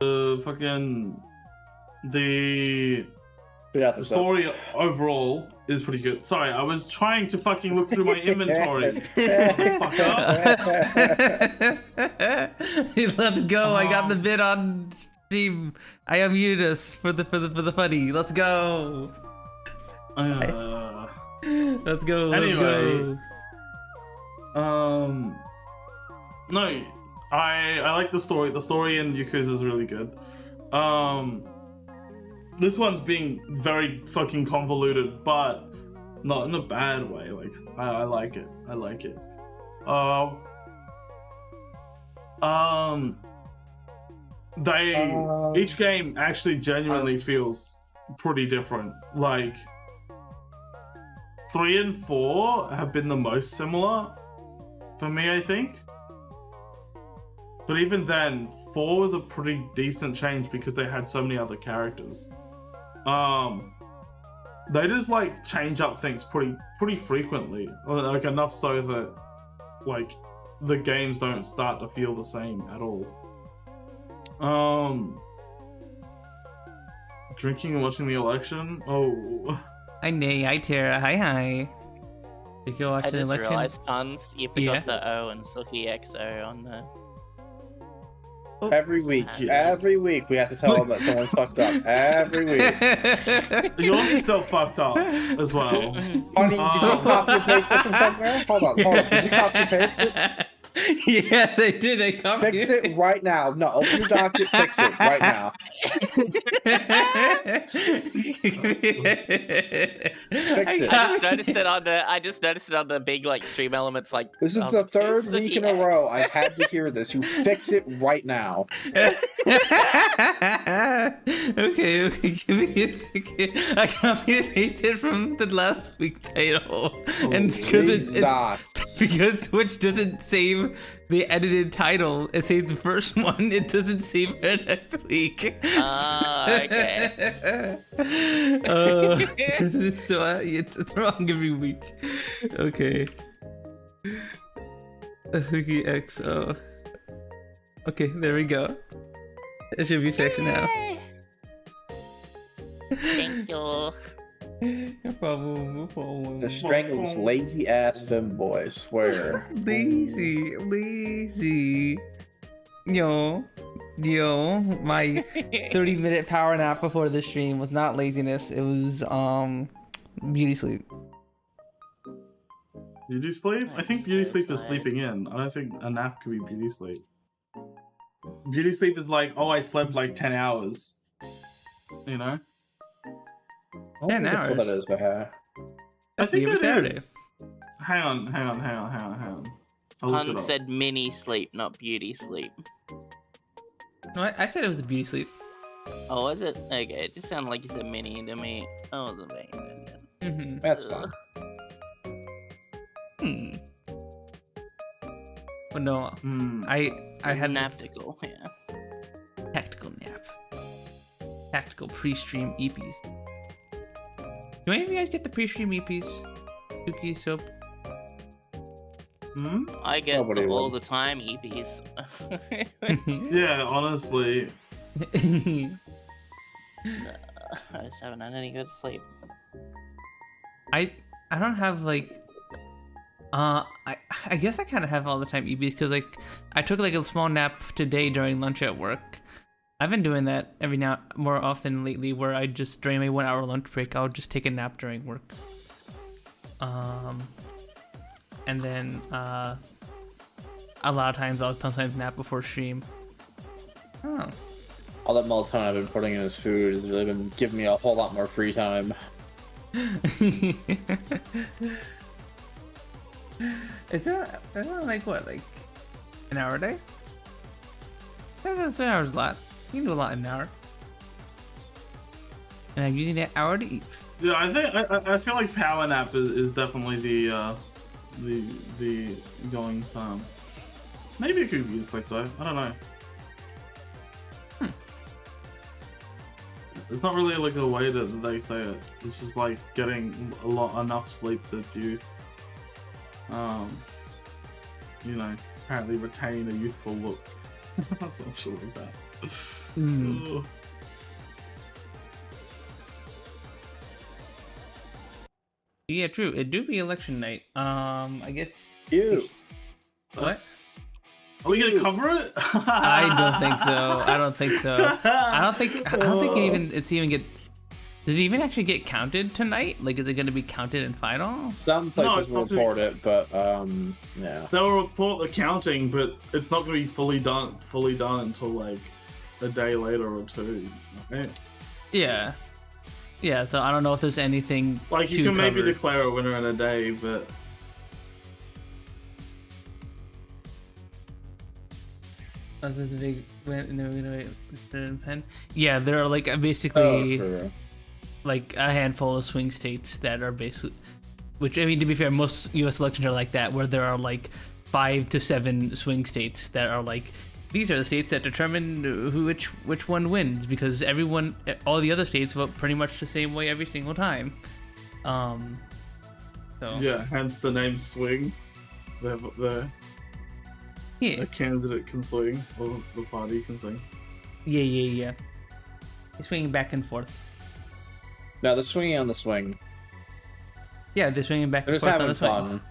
the story overall is pretty good. Sorry, I was trying to fucking look through my inventory. Let's go! I got the bit on stream. I unmuted us for the funny. Let's go. Let's go. Anyway, no, I like the story. The story in Yakuza is really good. This one's being very fucking convoluted, but not in a bad way. Like I like it. I like it. Each game actually genuinely feels pretty different. Like 3 and 4 have been the most similar for me, I think. But even then, 4 was a pretty decent change because they had so many other characters. They just like change up things pretty frequently, like enough so that like the games don't start to feel the same at all. Drinking and watching the election. Oh. Hi Terra. Hi. You go watch the election. I just realized, Punz, you forgot the O and Sooky XO on the. Every week we have to tell them that someone fucked up. Every week. Yours is still fucked up as well. Honey, did you copy and paste this from somewhere? Hold on. Did you copy and paste it? Yes, I did. I copied Fix it right now. No, open your document. Fix it right now. I just noticed it on the big like stream elements. Like this is the 3rd week in a row I had to hear this. You fix it right now. Okay. Give me a second. I copied and pasted from the last week title, and because Twitch doesn't save the edited title, it saves the first one. It doesn't save it next week. Okay. It's wrong every week. Okay. Sooky XO. Okay, there we go. It should be fixed now. Thank you. No problem. The strangles lazy ass femboy, swear. Lazy. Yo, my 30-minute power nap before the stream was not laziness. It was beauty sleep. Beauty sleep? I think beauty sleep is sleeping in. I don't think a nap could be beauty sleep. Beauty sleep is like, oh, I slept like 10 hours. You know? 10 hours. That's what that is, but I think it Saturday. is. Hang on. Punz said mini sleep, not beauty sleep. No, I said it was a beauty sleep. Oh, was it? Okay, it just sounded like you said mini to me. I wasn't paying attention. That's fine. But no, I had Naptical, yeah. tactical nap. Tactical pre-stream EPs. Do any of you guys get the pre-stream EPs? Sooky, Soap? I get all the time EPs. Yeah, honestly. I just haven't had any good sleep. I don't have like I guess I kind of have all the time EPs because like I took like a small nap today during lunch at work. I've been doing that every now more often lately, where I just during my 1 hour lunch break I'll just take a nap during work. And then a lot of times I'll sometimes nap before stream. Oh. All that melatonin I've been putting in his food has really been giving me a whole lot more free time. It's not like what, like an hour a day? That's 2 hours a lot. You can do a lot in an hour. And I'm using that hour to eat. Yeah, I feel like power nap is definitely the going term. Maybe it could be used like though. I don't know. It's not really like a way that they say it. It's just like getting enough sleep that you, you know, apparently retain a youthful look. Some shit like that. Ugh. Yeah, true. It do be election night. I guess. Ew. What? Are we gonna cover it? I don't think so. I don't think so. I don't think it's even get. Does it even actually get counted tonight? Like, is it going to be counted in final? Some places will report it, but yeah. They'll report the counting, but it's not going to be fully done until like a day later or two. Right? Yeah. Yeah. So I don't know if there's anything. Like, you can maybe declare a winner in a day, but. Yeah, there are like basically Sure. like a handful of swing states that are basically, which I mean, to be fair, most U.S. elections are like that, where there are like 5 to 7 swing states that are like, these are the states that determine which one wins, because all the other states vote pretty much the same way every single time. So Yeah, hence the name swing. The candidate can swing, or the party can swing. Yeah. They're swinging back and forth. No, they're swinging on the swing. Yeah, they're swinging back They're and just forth on having the swing. fun.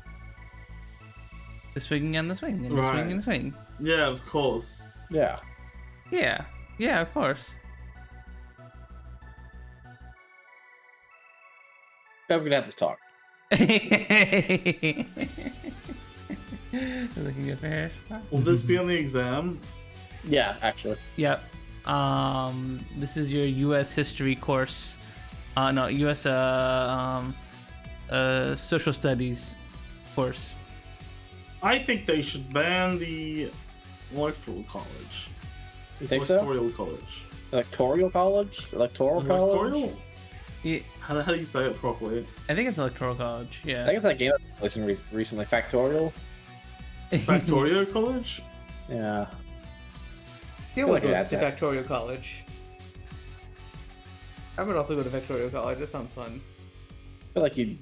They're swinging on the swing, and they're Right. swinging on the swing. Yeah, of course. Yeah. Yeah, of course. Yeah, we're gonna have this talk. Looking good for hair. Will this be on the exam? Yeah, actually. Yep. This is your U.S. history course. No, U.S. Social studies course. I think they should ban the electoral college. You think so? Electoral college. Electoral college? Electoral college? Electoral? Yeah, How do you say it properly? I think it's electoral college. Yeah. I think it's that game I listened recently, Factorial. Factorio college? Yeah. You feel would like go that's to it. Factorial College. I would also go to Factorial College. That sounds fun. I feel like you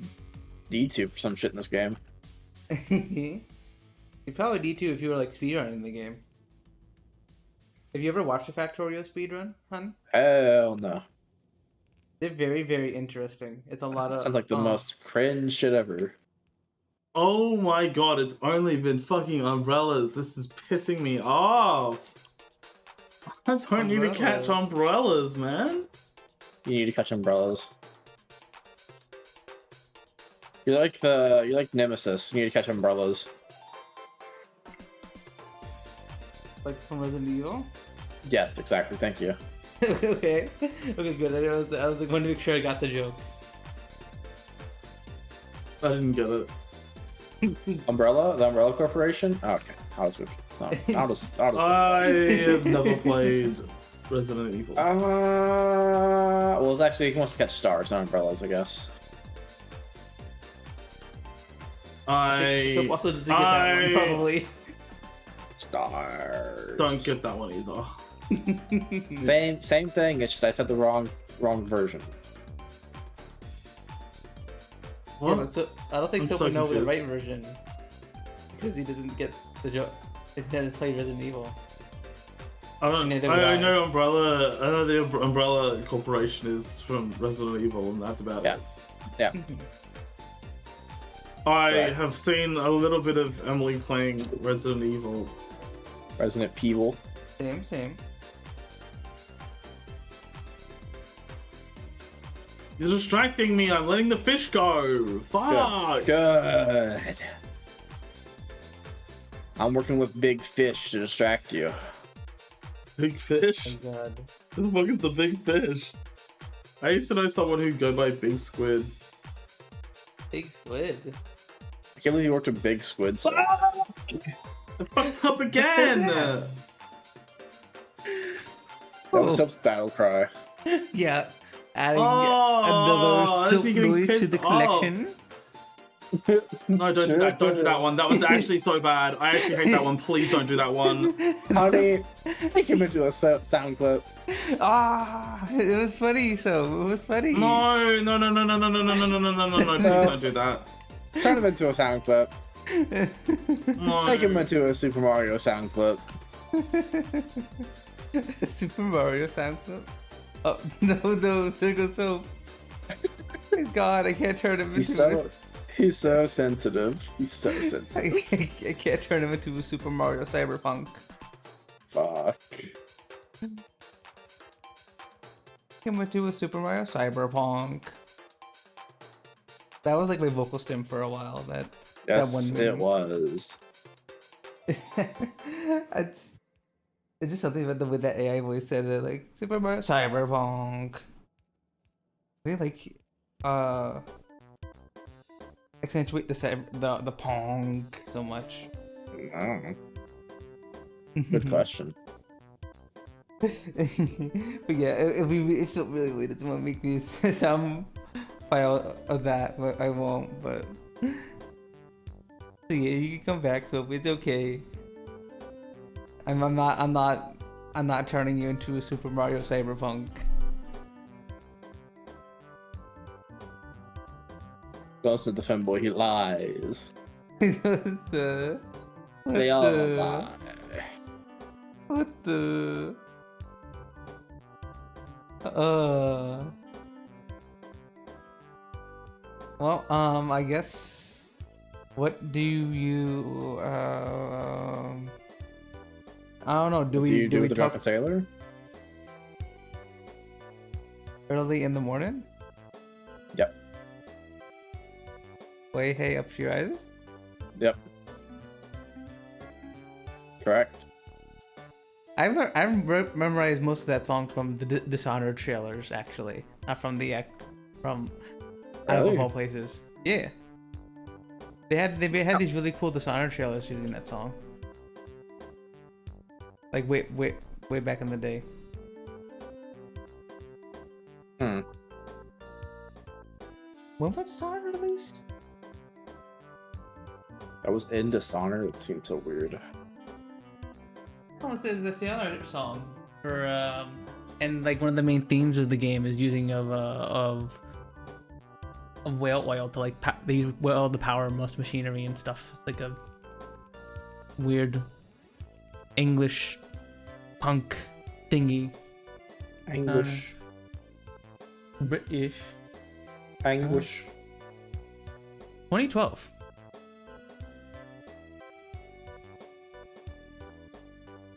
need to for some shit in this game. You probably need to if you were like speedrunning the game. Have you ever watched a Factorial speedrun, hun? Hell no. They're very, very interesting. It's a lot of Sounds like the most cringe shit ever. Oh my god, it's only been fucking umbrellas. This is pissing me off. I don't need to catch umbrellas, man. You need to catch umbrellas. You're like Nemesis. You need to catch umbrellas. like from Resident Evil. Yes, exactly. Thank you. Okay, good. I was like, wanted to make sure I got the joke. I didn't get it. Umbrella? The Umbrella Corporation? Oh, okay. I'll just I have never played Resident Evil. well, it's actually, he wants to catch stars, not umbrellas, I guess. So also doesn't get that one, probably. Stars. Don't get that one either. Same thing. It's just I said the wrong version. What? Yeah, but so, I don't think I'm Soap so would know the confused. right version because he doesn't get the joke. Instead, it's played Resident Evil. Neither would I I. know Umbrella. I know the Umbrella Corporation is from Resident Evil, and that's about it. Yeah. I Right. have seen a little bit of Emily playing Resident Evil. Resident Evil. Same. You're distracting me. I'm letting the fish go. Fuck. Good. I'm working with big fish to distract you. Big fish. Oh god. Who the fuck is the big fish? I used to know someone who'd go by Big Squid. Big squid. I can't believe you worked with big squids. So. I fucked up again. That was Soap's battle cry. Yeah. Adding Oh, another that's soap me getting noise to pissed the off. collection. No, don't do that. Don't do that one. That one's actually so bad. I actually hate that one. Please don't do that one. Honey, I came into a sound clip. It was funny. So it was funny. No. Please don't do that. Turn him into a sound clip. No. Make him into a Super Mario sound clip. Super Mario sound clip. Oh no, there goes Soap. He's gone. I can't turn him into. He's so sensitive. He's so sensitive. I can't turn him into a Super Mario Cyberpunk. Fuck. Him into a Super Mario Cyberpunk. That was like my vocal stem for a while. Yes, that one it was. it's just something about the way that AI voice said it, like Super Mario Cyberpunk. They like accentuate the pong so much. I don't know. Good question. But yeah, if so really weird, it's gonna make me some file of that, but I won't. But so yeah, you can come back, so it's okay. I'm not turning you into a Super Mario Cyberpunk. Goes to the femboy, he lies. They all lie. What the? Well, I guess. What do you? I don't know. Do we the talk Drunken Sailor? early in the morning? Yep. Way hey up to your eyes. Yep. Correct. I've memorized most of that song from the Dishonored trailers, actually, not from the from out of all places. Yeah, they had these really cool Dishonored trailers using that song, like way back in the day. Hmm. When was Dishonored released? I was in Dishonored. It seemed so weird. Oh, it's the Dishonored song for and like one of the main themes of the game is using of whale oil to like they use whale oil to power most machinery and stuff. It's like a weird English punk thingy. English. British. English. 2012.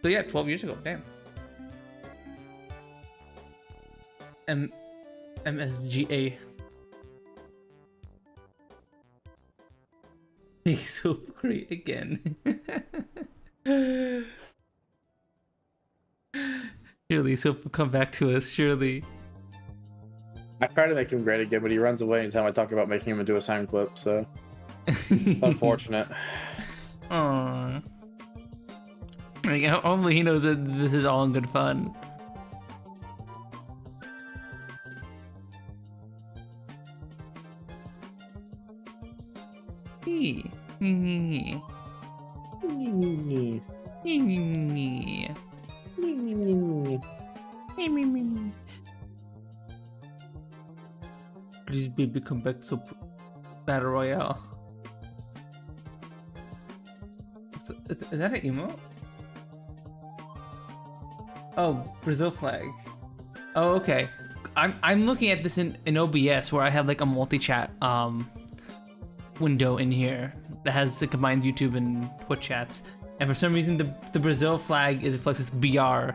So yeah, 12 years ago. Damn. MSGA. He's so great again. Surely, so come back to us. Surely. I tried to make him great again, but he runs away anytime I talk about making him into a sound clip. So unfortunate. Aww. Like, only he knows that this is all in good fun. Please, baby, come back to Battle Royale. Is that an emote? Oh, Brazil flag. Oh, okay. I'm looking at this in OBS where I have like a multi-chat window in here that has the combined YouTube and Twitch chats, and for some reason the Brazil flag is reflected with BR.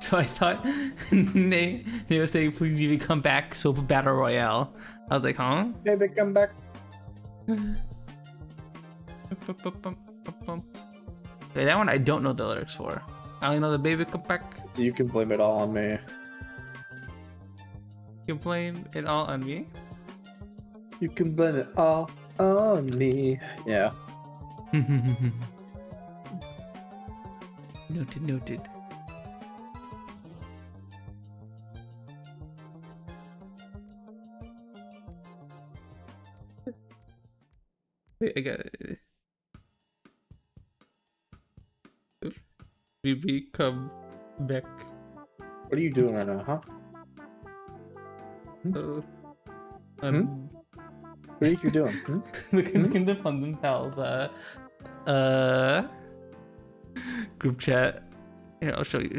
So I thought they were saying, please baby come back, Soap Battle Royale. I was like, huh? Baby come back. Okay, that one I don't know the lyrics for. I only know the baby come back. So you can blame it all on me. You can blame it all on me? You can blame it all on me. Yeah. Noted. Wait, I got it. Baby, come back. What are you doing right now, huh? What are you doing? Looking in the Punz N Palz group chat. Here, I'll show you.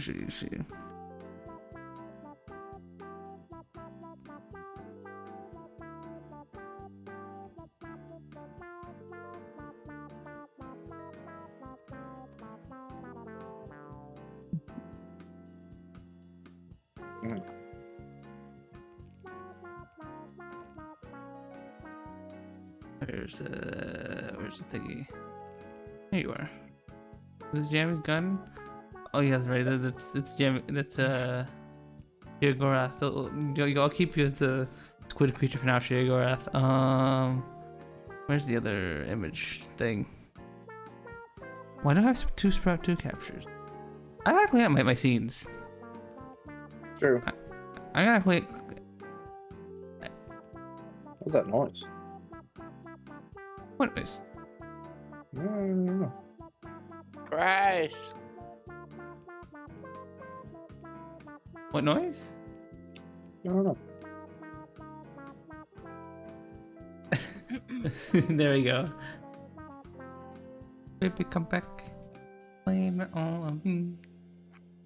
Where's the thingy? There you are. This Jamie's gun? Oh yes, right. That's Jamie. That's Sheogorath. I'll keep you as the squid creature for now, Sheogorath. Where's the other image thing? Why do I have 2 Sprout 2 captures? I gotta clean up my scenes. True. I gotta play. What's that noise? What is? I don't know. Crash. What noise? I don't know. There we go. Baby, come back. Blame it all on me.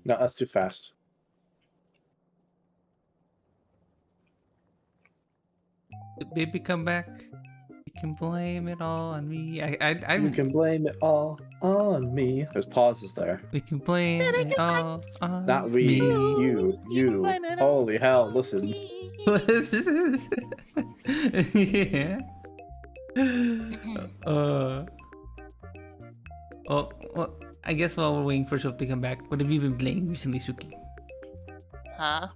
No, that's too fast. Baby, come back. You can blame it all on me. You can blame it all on me. There's pauses there. We can blame it all on Not we, me. you. Holy hell, listen. Yeah. Oh, well, I guess while we're waiting for Soap to come back, what have you been playing recently, Sooky? Huh?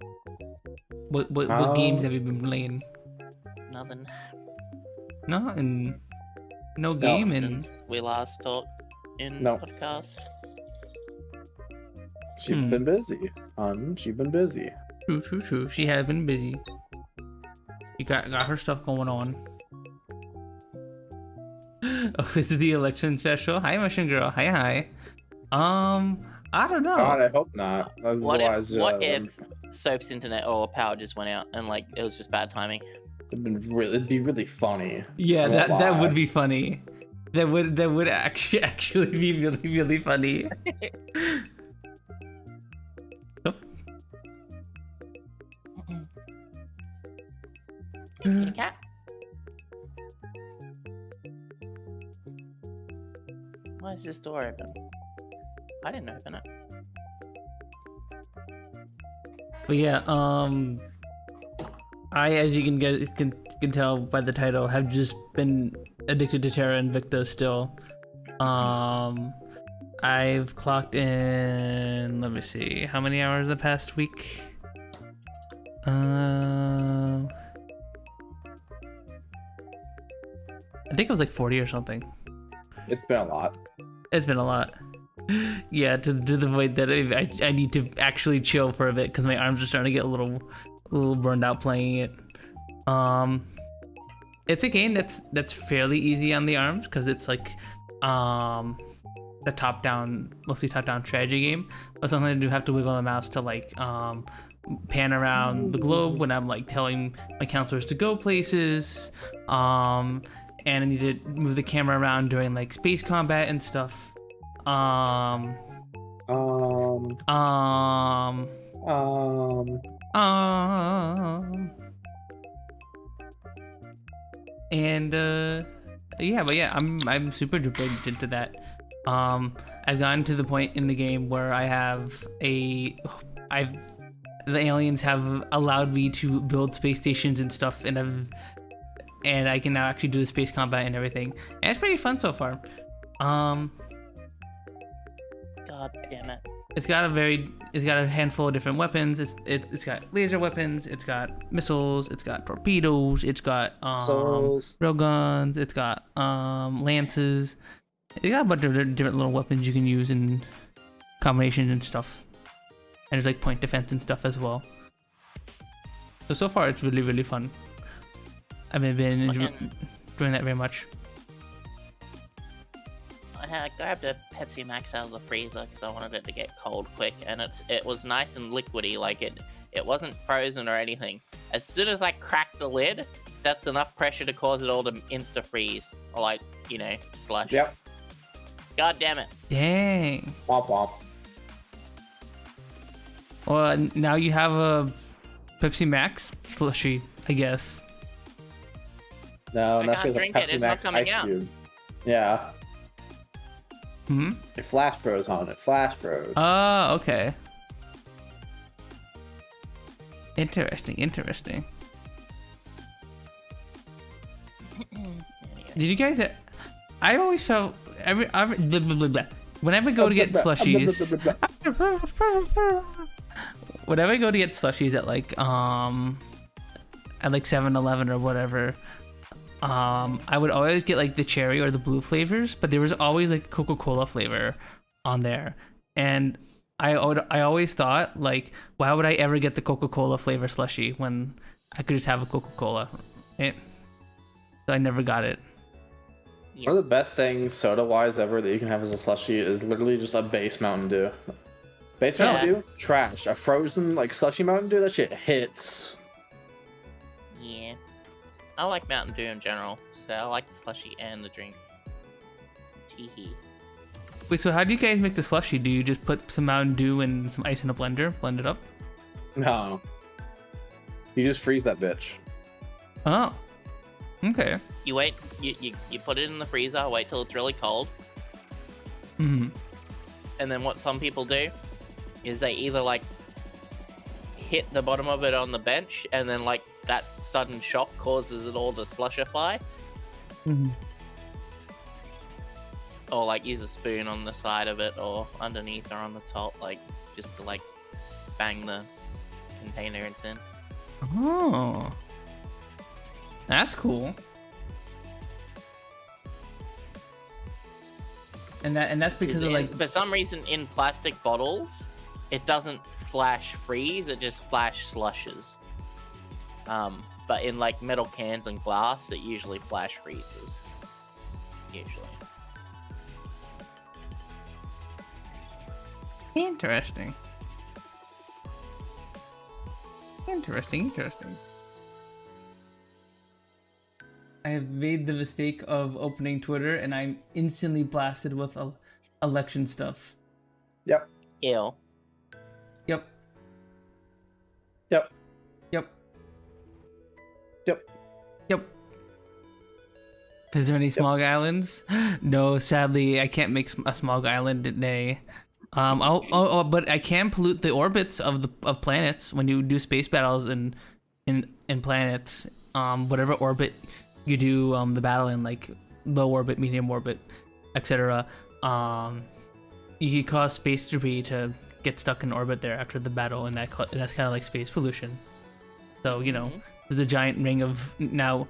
What games have you been playing? Nothing. No game and Since we last talked in No. podcast. She's been busy. She's been busy. True. She has been busy. She got her stuff going on. Oh, is it the election special? Hi, Mushroom Girl. Hi. I don't know. God, I hope not. What Otherwise, if Soap's internet or power just went out and like it was just bad timing? it'd be really funny. Yeah, I won't that lie. would be funny. That would actually be really funny. Kitty cat. Why is this door open? I didn't open it. But yeah, I, as you can tell by the title, have just been addicted to Terra Invicta still. I've clocked in, let me see, how many hours the past week? I think it was like 40 or something. It's been a lot. It's been a lot. Yeah, to the point that I need to actually chill for a bit because my arms are starting to get a little burned out playing it. It's a game that's fairly easy on the arms because it's like the mostly top-down strategy game. But sometimes I do have to wiggle the mouse to like pan around the globe when I'm like telling my counselors to go places. And I need to move the camera around during like space combat and stuff. And I'm super duper addicted to that. I've gotten to the point in the game where the aliens have allowed me to build space stations and stuff, and I can now actually do the space combat and everything. And it's pretty fun so far. God damn it. It's got a handful of different weapons. It's got laser weapons, it's got missiles, it's got torpedoes, it's got rail guns, it's got lances. It got a bunch of different little weapons you can use in combinations and stuff. And there's like point defense and stuff as well. So far it's really, really fun. I've been enjoying that very much. I grabbed a Pepsi Max out of the freezer because I wanted it to get cold quick, and it was nice and liquidy, like it wasn't frozen or anything. As soon as I cracked the lid, that's enough pressure to cause it all to insta freeze, or like, slush. Yep. God damn it. Dang. Womp womp. Well, now you have a Pepsi Max slushy, I guess. No, I now can't she has a drink it, Pepsi it's not Max coming ice out. cube. Yeah. Hmm. It flash froze on it. Flash froze. Oh, okay. Interesting. Anyway. Did you guys? I always felt whenever I go to get slushies. Whenever I go to get slushies at like 7-Eleven or whatever, I would always get like the cherry or the blue flavors, but there was always like Coca-Cola flavor on there, and I always thought like, why would I ever get the Coca-Cola flavor slushie when I could just have a Coca-Cola? Right? So I never got it. One of the best things soda-wise ever that you can have as a slushie is literally just a base Mountain Dew. Base Mountain Dew, trash. A frozen like slushie Mountain Dew, that shit hits. Yeah. I like Mountain Dew in general, so I like the slushie and the drink. Teehee. Wait, so how do you guys make the slushie? Do you just put some Mountain Dew and some ice in a blender, blend it up? No. You just freeze that bitch. Oh. Okay. You wait, you put it in the freezer, wait till it's really cold. Mm-hmm. And then what some people do is they either like hit the bottom of it on the bench, and then like that sudden shock causes it all to slushify. Mm-hmm. Or like use a spoon on the side of it or underneath or on the top, like just to like bang the container it's in. Oh. That's cool. And that's because of like, for some reason in plastic bottles, it doesn't flash freeze, it just flash slushes. But in like metal cans and glass, it usually flash freezes. Usually. Interesting. I have made the mistake of opening Twitter and I'm instantly blasted with election stuff. Yep. Ew. Yep. Yep. Yep. Yep. Yep. Is there any smog islands? No, sadly, I can't make a smog island today. But I can pollute the orbits of planets when you do space battles in planets. Whatever orbit you do the battle in, like low orbit, medium orbit, etc. You can cause space debris to get stuck in orbit there after the battle, and that's kind of like space pollution. So there's a giant ring of now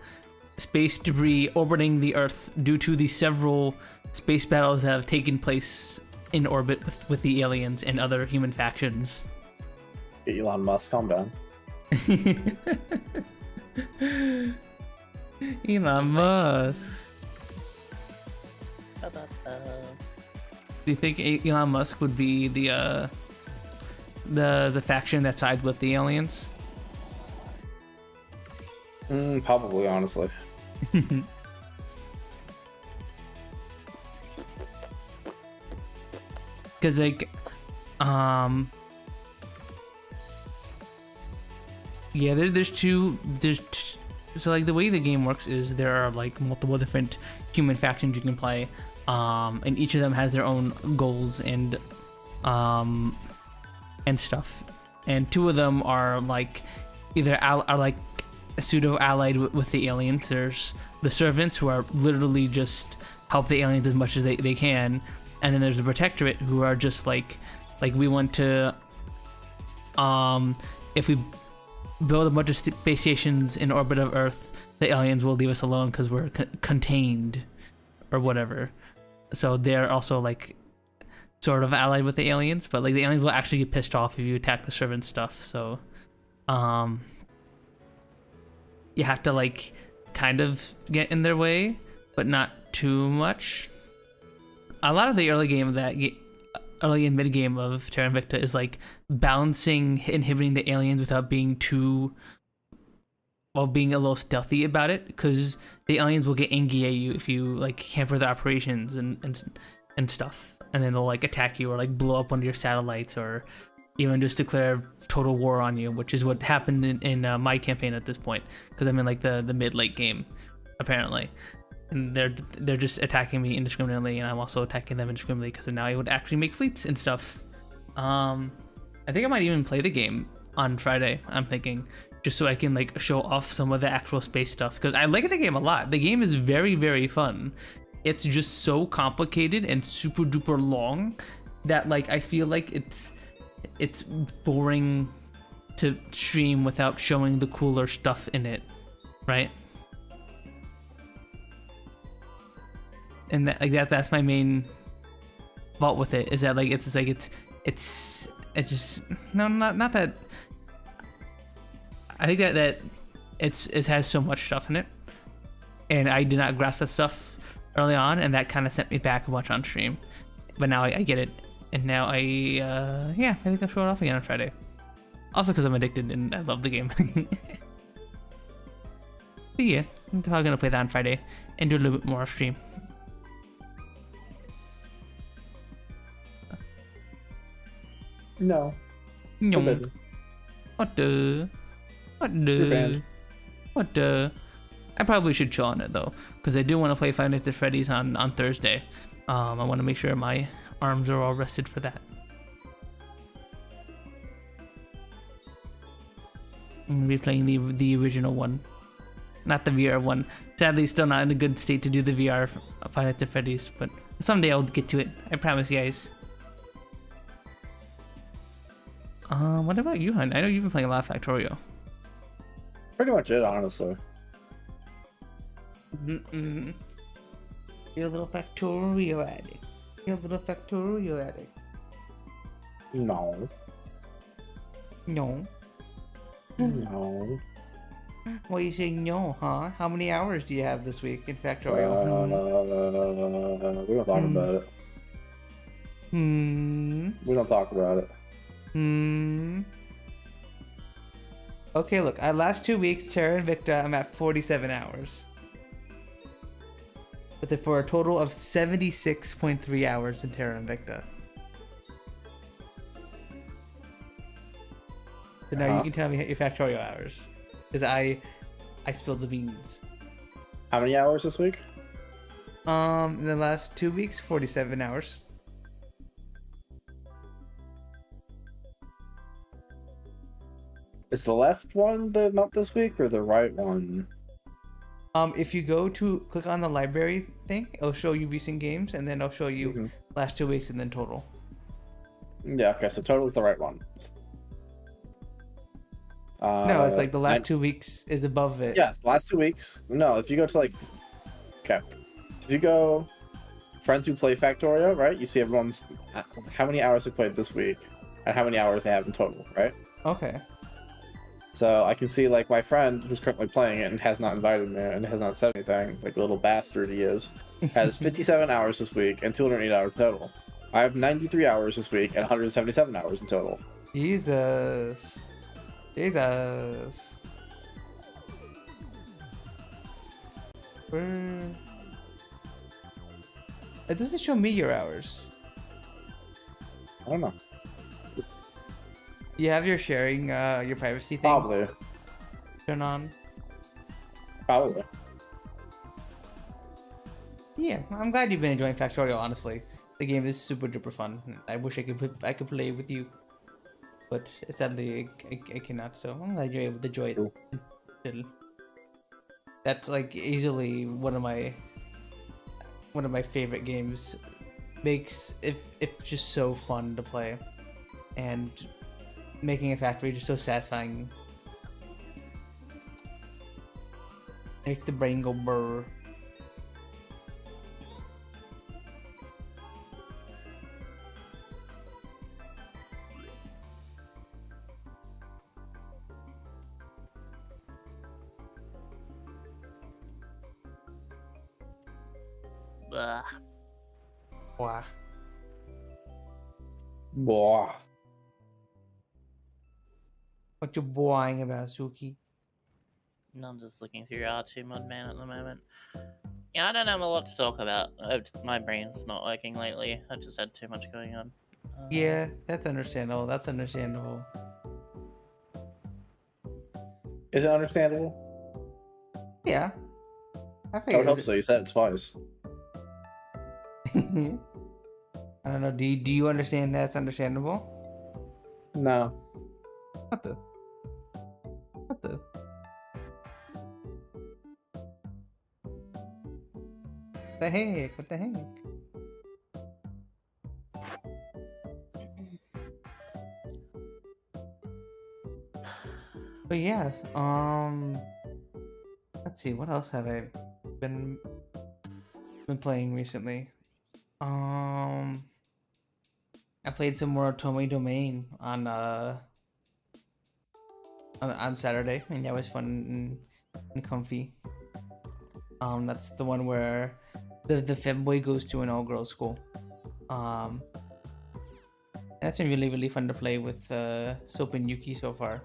space debris orbiting the Earth due to the several space battles that have taken place in orbit with the aliens and other human factions. Elon Musk, calm down. Elon Musk. Do you think Elon Musk would be the faction that sides with the aliens? Probably, honestly. Because like so like the way the game works is there are like multiple different human factions you can play, and each of them has their own goals and stuff, and two of them are like either are like pseudo allied with the aliens. There's the servants, who are literally just help the aliens as much as they can, and then there's the protectorate, who are just like we want to if we build a bunch of space stations in orbit of Earth, the aliens will leave us alone because we're contained or whatever. So they're also like sort of allied with the aliens, but like the aliens will actually get pissed off if you attack the servant stuff. So you have to like kind of get in their way, but not too much. A lot of the early and mid game of Terra Invicta is like balancing inhibiting the aliens without being being a little stealthy about it, because the aliens will get angry at you if you like hamper their operations and stuff, and then they'll like attack you or like blow up one of your satellites or even just declare total war on you, which is what happened in my campaign at this point, because I'm in like the mid-late game apparently. And they're just attacking me indiscriminately, and I'm also attacking them indiscriminately because now I would actually make fleets and stuff. I think I might even play the game on Friday. I'm thinking, just so I can like show off some of the actual space stuff, because I like the game a lot. The game is very, very fun. It's just so complicated and super duper long that like I feel like it's boring to stream without showing the cooler stuff in it, right? And that's my main fault with it, is that like it's just not that. I think that it has so much stuff in it, and I did not grasp that stuff early on, and that kind of sent me back a bunch on stream. But now I get it, and now I think I'll show it off again on Friday. Also because I'm addicted and I love the game. But yeah, I'm probably gonna play that on Friday and do a little bit more off stream. No. Forbidden. What the? I probably should chill on it though, because I do want to play Five Nights at Freddy's on Thursday. I want to make sure my arms are all rested for that. I'm gonna be playing the original one, not the VR one. Sadly, still not in a good state to do the VR Five Nights at Freddy's, but someday I'll get to it. I promise, you guys. What about you, Hun? I know you've been playing a lot of Factorio. Pretty much it, honestly. Mm-mm. You're a little Factorio addict. You're a little Factorio addict. No. No. No. Why you saying no, huh? How many hours do you have this week in Factorio? We don't talk about it. We don't talk about it. Okay, look, last 2 weeks, Terra Invicta, I'm at 47 hours. With it for a total of 76.3 hours in Terra Invicta. So now you can tell me your Factorio hours. Because I spilled the beans. How many hours this week? In the last 2 weeks, 47 hours. Is the left one the not this week or the right one? If you go to click on the library thing, it'll show you recent games, and then it'll show you last 2 weeks and then total. Yeah, okay, so total is the right one. No, it's like the last 2 weeks is above it. Yes, last 2 weeks. No, if you go to like, okay, if you go friends who play Factorio, right? You see everyone's how many hours they played this week and how many hours they have in total, right? Okay. So I can see like my friend who's currently playing it and has not invited me and has not said anything, like the little bastard he is, has 57 hours this week and 208 hours total. I have 93 hours this week and 177 hours in total. Jesus. It doesn't show me your hours. I don't know. You have your sharing, your privacy thing? Probably. Turn on? Probably. Yeah, I'm glad you've been enjoying Factorio, honestly. The game is super duper fun. I wish I could play with you. But sadly, I cannot, so I'm glad you're able to enjoy it still. That's like easily one of my favorite games. It's just so fun to play. And making a factory just so satisfying. Makes the brain go brr. Blah. Wow. Boah. What you boing about, Sooky? No, I'm just looking through R2 Mudman at the moment. Yeah, I don't have a lot to talk about. My brain's not working lately. I just had too much going on. Yeah, that's understandable. That's understandable. Is it understandable? Yeah. I I figured. would hope so. You said it twice. I don't know. Do you understand that's understandable? No. What the? the heck? What the heck? But yeah, let's see, what else have I been playing recently? I played some more Otome Domain on Saturday, and that was fun and comfy. That's the one where the femboy goes to an all-girls school. That's been really, really fun to play with Soap and Yuki so far.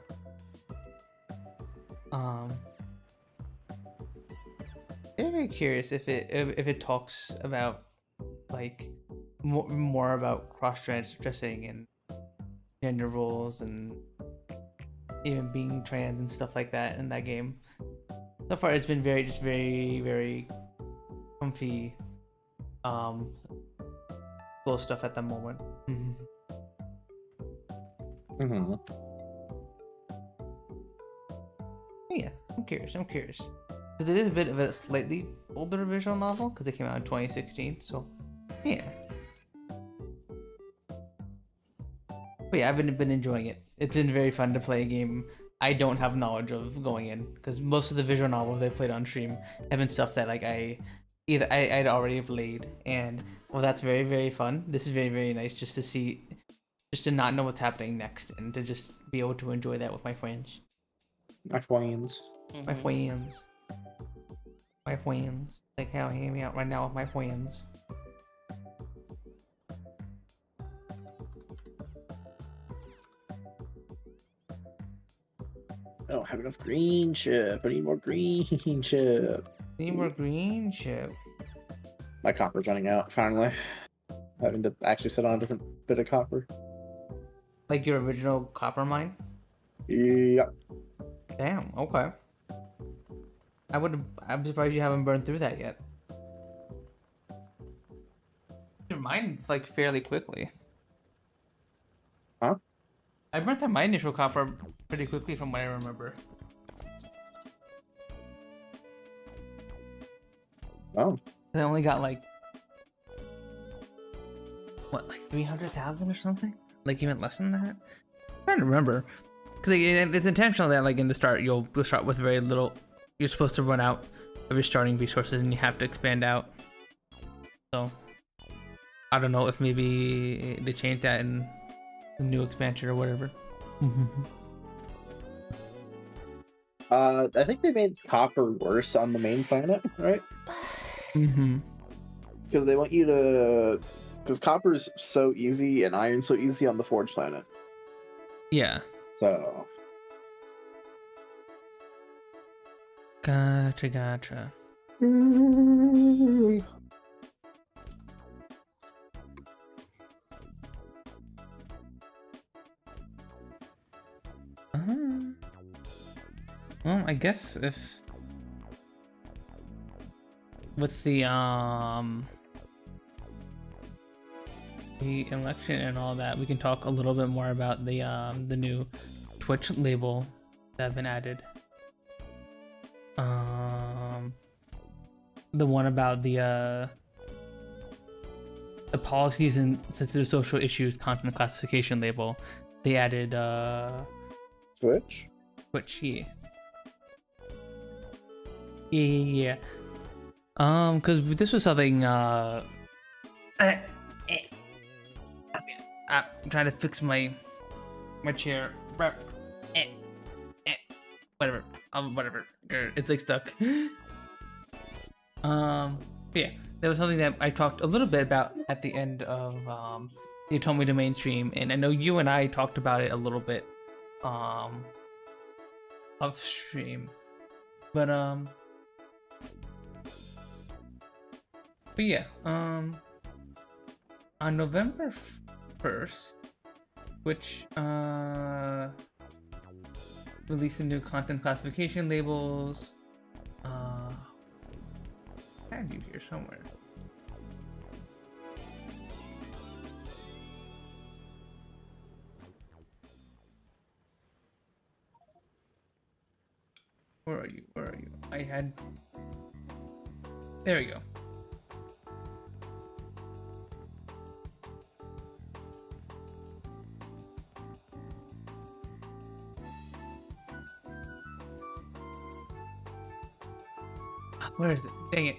Very curious if it talks about like more about cross-dressing and gender roles and even being trans and stuff like that in that game. So far, it's been very, very comfy, cool stuff at the moment. Yeah, I'm curious. Because it is a bit of a slightly older visual novel, because it came out in 2016, so yeah. But yeah, I've been enjoying it. It's been very fun to play a game I don't have knowledge of going in, because most of the visual novels I played on stream have been stuff that like I'd already played, and well, that's very, very fun. This is very, very nice just to not know what's happening next, and to just be able to enjoy that with my friends. My friends. My friends. My friends. Like how I hang out right now with my friends. I don't have enough green chip. I need more green chip. Need more green chip. My copper's running out, finally. Having to actually sit on a different bit of copper. Like your original copper mine? Yep. Damn, okay. I'm surprised you haven't burned through that yet. Your mine like fairly quickly. Huh? I burned through my initial copper pretty quickly from what I remember. Oh. I only got like what, like 300,000 or something? Like even less than that? I'm trying to remember. Because it's intentional that like in the start you'll start with very little. You're supposed to run out of your starting resources and you have to expand out. So I don't know if maybe they changed that in the new expansion or whatever. I think they made copper worse on the main planet, right? Because they want you to... Because copper's so easy and iron's so easy on the Forge planet. Yeah. So... Gotcha. Well, I guess if with the election and all that, we can talk a little bit more about the new Twitch label that have been added. The one about the policies and sensitive social issues content classification label. They added Twitch? Twitch, yeah. Because this was something I'm trying to fix my chair. Whatever. It's like stuck. Yeah, there was something that I talked a little bit about at the end of the Otome Domain stream, and I know you and I talked about it a little bit off stream, but yeah, on November 1st, which released some new content classification labels. I had you here somewhere. Where are you? I had... There we go. Where is it? Dang it.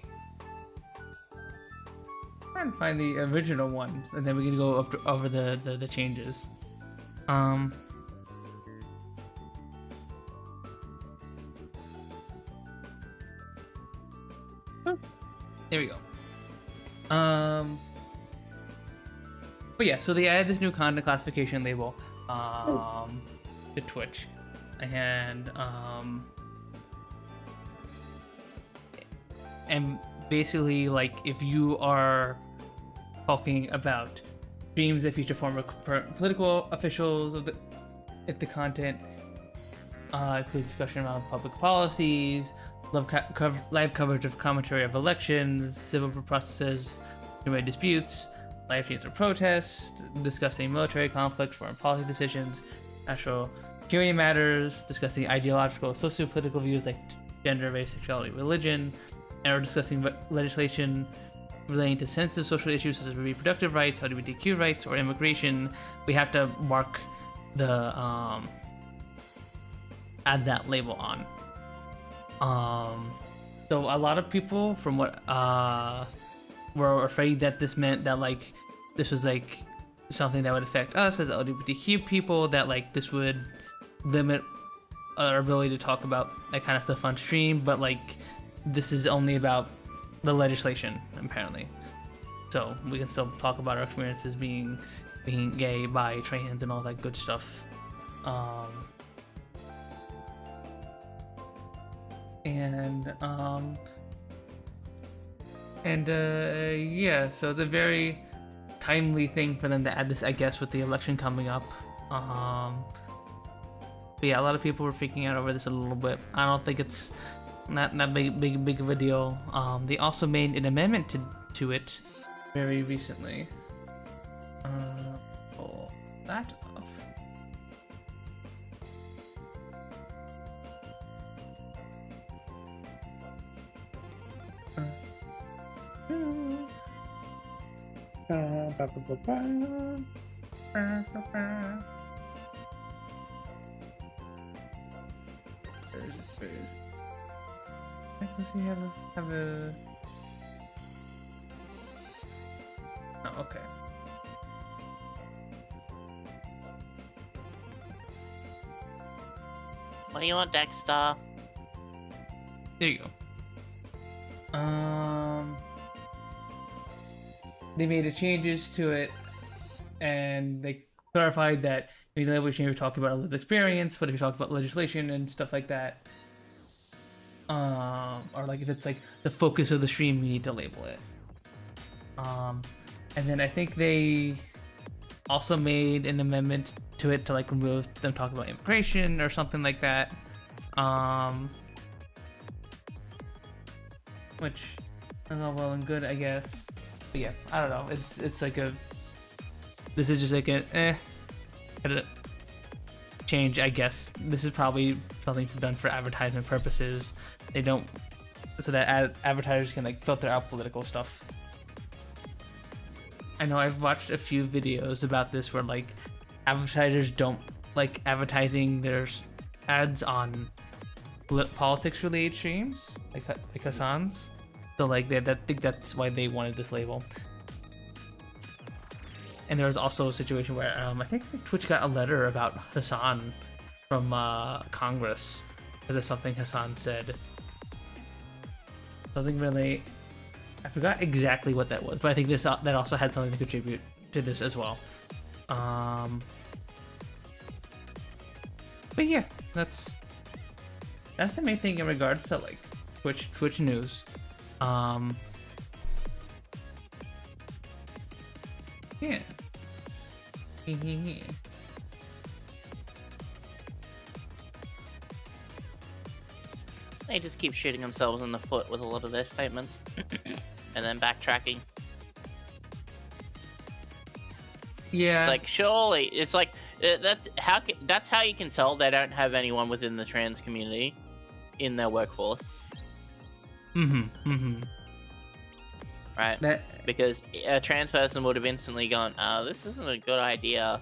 I'm trying to find the original one, and then we can go over the changes. There we go. But yeah, so they added this new content classification label to Twitch, and basically, like, if you are talking about streams that feature former political officials, if the content includes discussion around public policies, live coverage of commentary of elections, civil processes, human disputes, live streams of protests, discussing military conflicts, foreign policy decisions, national security matters, discussing ideological, socio-political views like gender, race, sexuality, religion, and discussing legislation relating to sensitive social issues such as reproductive rights, LGBTQ rights, or immigration. We have to mark the add that label on. So a lot of people, from what were afraid that this meant that, like, this was like something that would affect us as LGBTQ people, that like this would limit our ability to talk about that kind of stuff on stream. But like, this is only about the legislation, apparently. So we can still talk about our experiences being gay, bi, trans, and all that good stuff. Yeah, so it's a very timely thing for them to add this, I guess, with the election coming up. But yeah, a lot of people were freaking out over this a little bit. I don't think it's not big of a deal. They also made an amendment to it very recently. Pull that off. Does he have a... Oh, okay. What do you want, Dexter? There you go. They made the changes to it, and they clarified that maybe the language you're talking about a lived experience, but if you're talking about legislation and stuff like that, or like if it's like the focus of the stream, you need to label it. And then I think they also made an amendment to it to like remove them talking about immigration or something like that. Which is all well and good, I guess. But yeah, I don't know. It's like a... This is just like a change, I guess. This is probably something done for advertisement purposes. They don't... So that advertisers can like filter out political stuff. I know I've watched a few videos about this where like advertisers don't like advertising their ads on politics related streams, like Hassan's. So like I think that's why they wanted this label. And there was also a situation where I think Twitch got a letter about Hassan from Congress because of something Hassan said. Something really, I forgot exactly what that was, but I think that also had something to contribute to this as well. But yeah, that's the main thing in regards to like Twitch news. Yeah. They just keep shooting themselves in the foot with a lot of their statements, and then backtracking. Yeah. It's like, surely, it's like that's how you can tell they don't have anyone within the trans community in their workforce. Right? Because a trans person would have instantly gone, this isn't a good idea.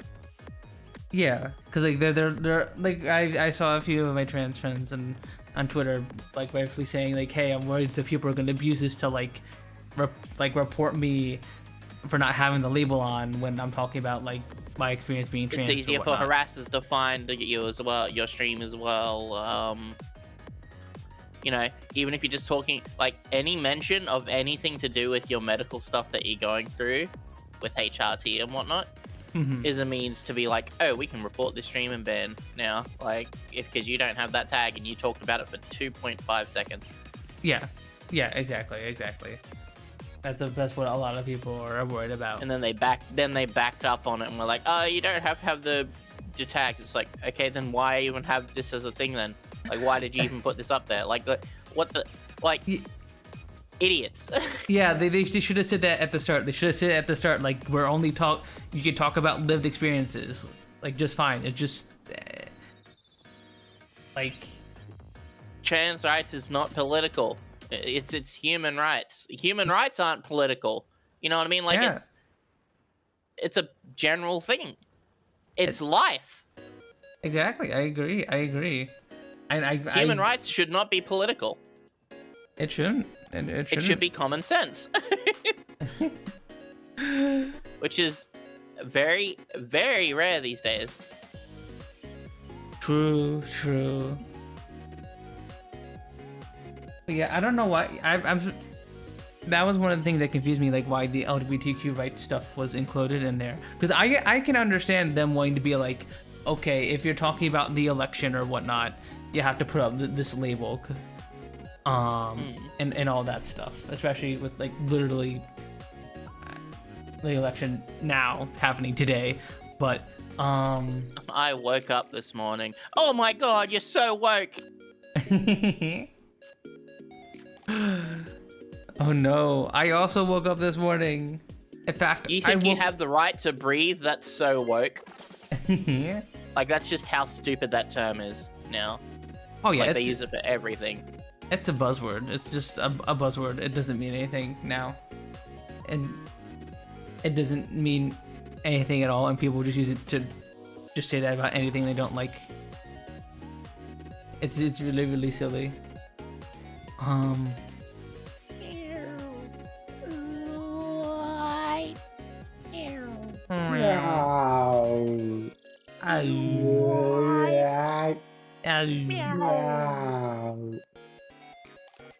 Yeah, because like they're like I saw a few of my trans friends and on Twitter, like rightfully saying like, "Hey, I'm worried that people are going to abuse this to like report me for not having the label on when I'm talking about like my experience being trans." It's easier for harassers to find you as well, your stream as well. You know, even if you're just talking, like, any mention of anything to do with your medical stuff that you're going through with HRT and whatnot is a means to be like, oh, we can report this stream and ban now, like, because you don't have that tag and you talked about it for 2.5 seconds. Yeah, exactly. That's what a lot of people are worried about. And then they backed up on it and were like, oh, you don't have to have the tag. It's like, okay, then why even have this as a thing then? Like, why did you even put this up there? Like, what the, like, idiots. Yeah, they should have said that at the start. They should have said at the start, like, you can talk about lived experiences, like, just fine. It just, like, trans rights is not political. It's human rights. Human rights aren't political. You know what I mean? Like, yeah. it's a general thing. It's life. Exactly. I agree. Human rights should not be political. It shouldn't. It should be common sense. Which is very, very rare these days. True. But yeah, I don't know why. That was one of the things that confused me, like why the LGBTQ rights stuff was included in there. Because I can understand them wanting to be like, okay, if you're talking about the election or whatnot, you have to put up this label, and all that stuff, especially with like literally the election now happening today. But I woke up this morning. Oh my god, you're so woke. Oh no, I also woke up this morning. In fact, you think you have the right to breathe? That's so woke. Yeah. Like, that's just how stupid that term is now. Oh yeah, like, they use it for everything. It's a buzzword. It's just a buzzword. It doesn't mean anything now, and it doesn't mean anything at all. And people just use it to just say that about anything they don't like. It's really, really silly.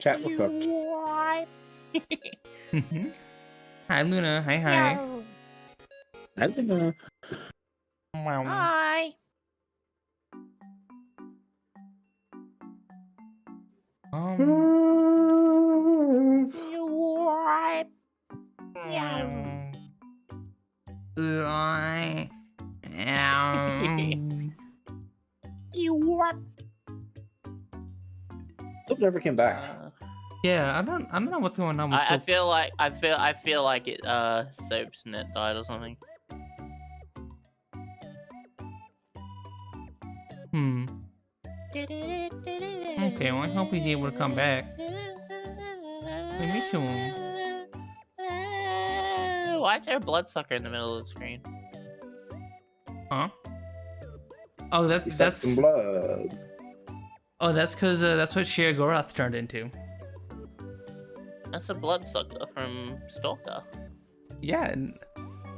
Chat will cook. Hi Luna. Hi. I don't know. Hi. Soap never came back. Yeah, I don't know what's going on with I Soap. feel like it Soap's net died or something. Okay, well I hope he's able to come back. We miss him. Why is there a bloodsucker in the middle of the screen? Huh? Oh, that's some blood. Oh, that's because that's what Cher Gorath turned into. That's a bloodsucker from Stalker. Yeah,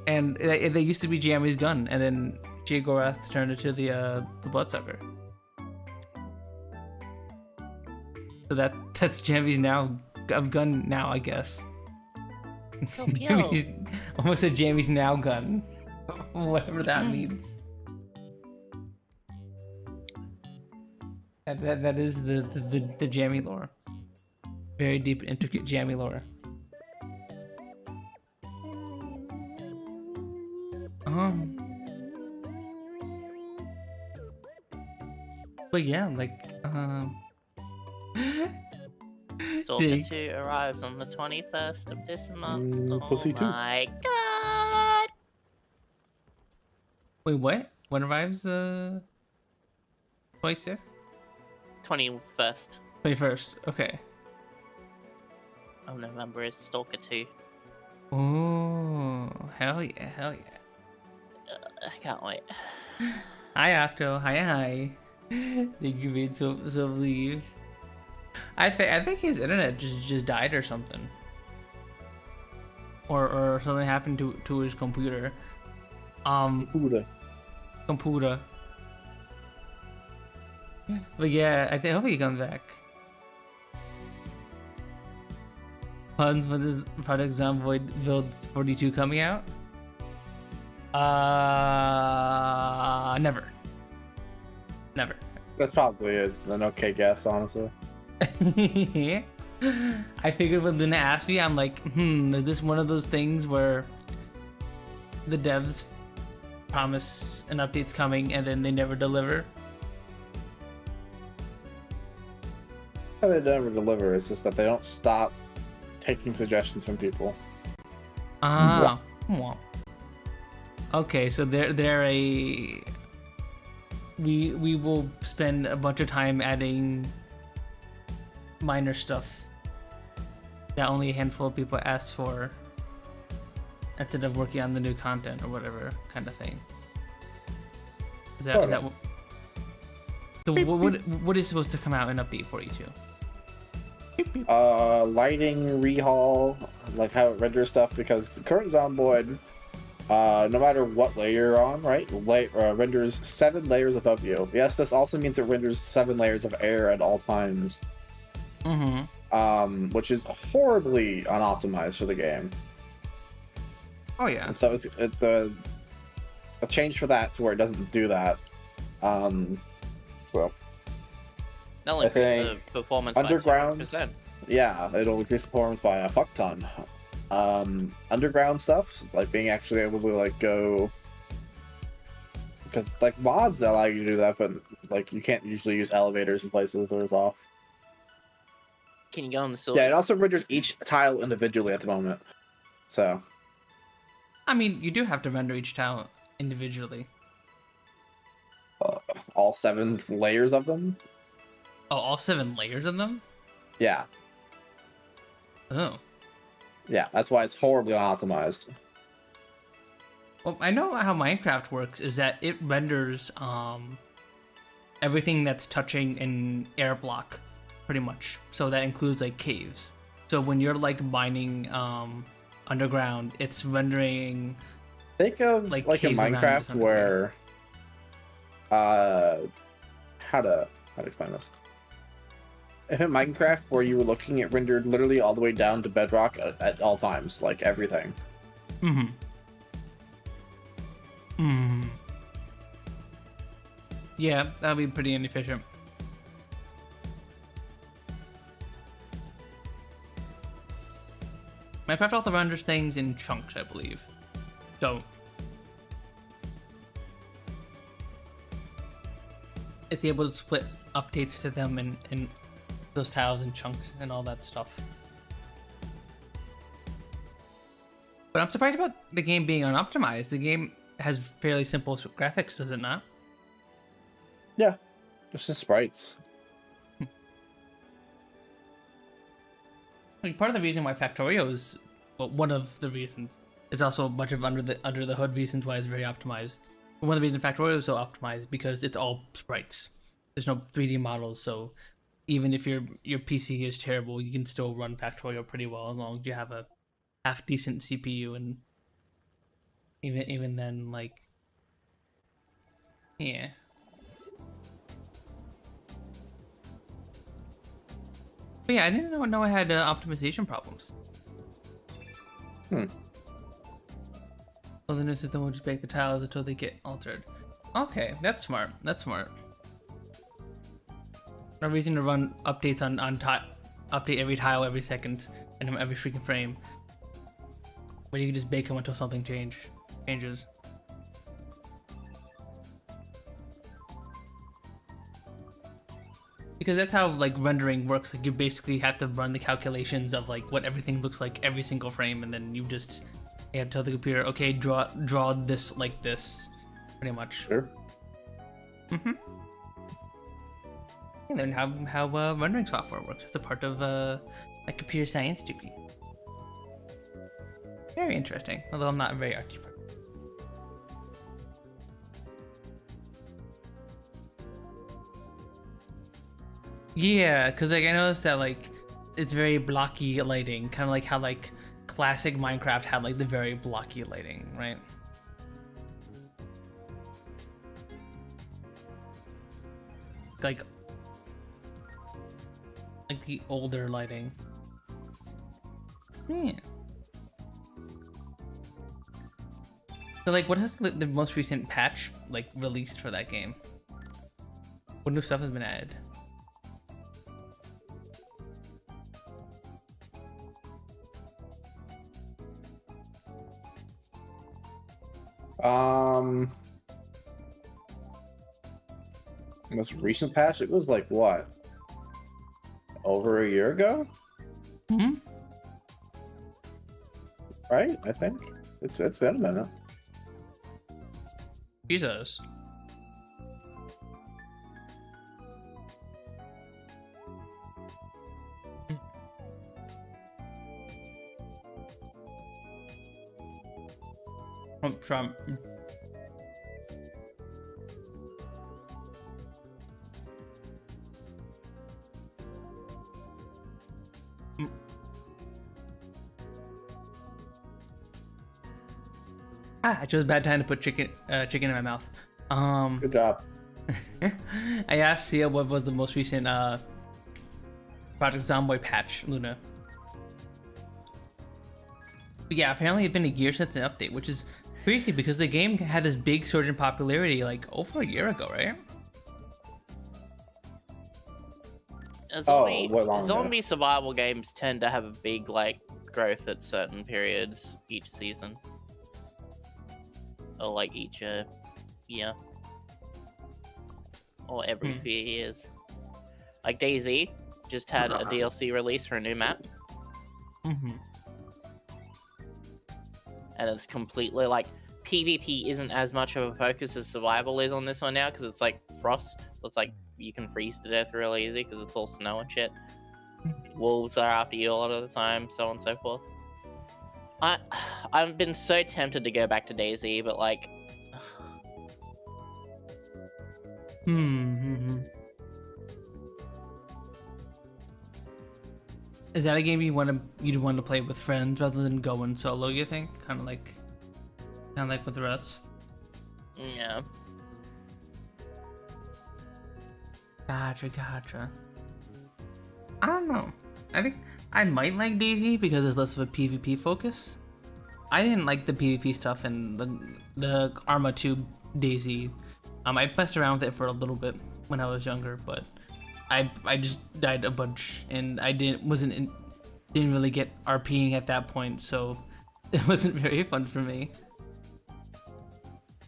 and they used to be Jamie's gun, and then Cher Gorath turned into the bloodsucker. So that's Jamie's gun now, I guess. Almost a Jamie's now gun, whatever that means. That is the Jamie lore. Very deep, intricate Jamie lore. But yeah, like Stalker 2 arrives on the 21st of this month. Oh Pussy 2. my god! Wait, what? When arrives 26th? 21st 21st. Okay. of November is Stalker 2. Oh, hell yeah. I can't wait. Hi Octo, hi. Thank you made so leave. I think his internet just died or something, or something happened to his computer. Computer. But yeah, I hope he comes back. Punz, when this Project Zomboid Build 42 coming out? Never. That's probably an okay guess, honestly. I figured when Luna asked me, I'm like, is this one of those things where the devs promise an update's coming and then they never deliver? They never deliver. It's just that they don't stop taking suggestions from people. Okay, so they're a. We will spend a bunch of time adding minor stuff that only a handful of people asked for, instead of working on the new content or whatever kind of thing. Is that what? So what is supposed to come out in update 42? Lighting, rehaul, like how it renders stuff, because the current Zomboid, no matter what layer you're on, right, renders 7 layers above you. Yes, this also means it renders 7 layers of air at all times. Which is horribly unoptimized for the game. Oh yeah. And so it's a change for that to where it doesn't do that. Well, They'll increase the performance underground, by 200%. yeah, it'll increase the performance by a fuck ton. Underground stuff, like being actually able to like go, because like mods allow you to do that, but like you can't usually use elevators in places where it's off. Can you go on the silver? Yeah, it also renders each tile individually at the moment. So, I mean, you do have to render each tile individually. all 7 layers of them. Oh, all 7 layers of them? Yeah, Oh. yeah, that's why it's horribly unoptimized. Well, I know how Minecraft works is that it renders everything that's touching an air block, pretty much. So that includes like caves. So when you're like mining underground, it's rendering. Think of like like in caves around Minecraft you, where, how to explain this? If in Minecraft where you were looking, it rendered literally all the way down to bedrock at all times, like everything. Yeah, that'd be pretty inefficient. Minecraft also renders things in chunks, I believe. So it's able to split updates to them in those tiles and chunks and all that stuff. But I'm surprised about the game being unoptimized. The game has fairly simple graphics, does it not? Yeah, just the sprites. Like part of the reason why Factorio is, well, one of the reasons, is also a bunch of under the hood reasons why it's very optimized. One of the reasons Factorio is so optimized because it's all sprites. There's no 3D models, so even if your PC is terrible, you can still run Factorio pretty well as long as you have a half decent CPU, and even then, like, yeah. But yeah, I didn't know I had optimization problems. So the new system will just bake the tiles until they get altered. Okay, that's smart. That's smart. No reason to run updates on update every tile every second and every freaking frame. But you can just bake them until something changes. Because that's how like rendering works. Like you basically have to run the calculations of like what everything looks like every single frame, and then you have to tell the computer, okay, draw this like this, pretty much. Sure. And then how rendering software works. It's a part of my computer science degree. Very interesting, although I'm not a very artsy person. Yeah, because like I noticed that like it's very blocky lighting, kind of like how like classic Minecraft had like the very blocky lighting, right? Like the older lighting. Yeah. So like, what has the most recent patch like released for that game? What new stuff has been added? Most recent patch, it was like what? Over a year ago? Hmm. Right? I think. It's been a minute. Jesus. From I chose a bad time to put chicken in my mouth. Good job. I asked Siel what was the most recent Project Zomboid patch, Luna. But yeah, apparently it's been a year since an update, which is crazy because the game had this big surge in popularity like over a year ago, right? Zombie survival games tend to have a big like growth at certain periods each season. Or like each year. Or every few years. Like DayZ just had a DLC release for a new map. Mm-hmm. And it's completely like PvP isn't as much of a focus as survival is on this one now because it's like frost. It's like you can freeze to death real easy because it's all snow and shit. Wolves are after you a lot of the time, so on and so forth. I've been so tempted to go back to DayZ, but like, Is that a game you'd want to play with friends rather than going solo? You think, kind of like with the rest? yeah. Gotcha. I don't know. I think I might like DayZ because there's less of a PvP focus. I didn't like the PvP stuff in the Arma 2 DayZ. I messed around with it for a little bit when I was younger, but I just died a bunch, and I didn't really get RPing at that point, so it wasn't very fun for me.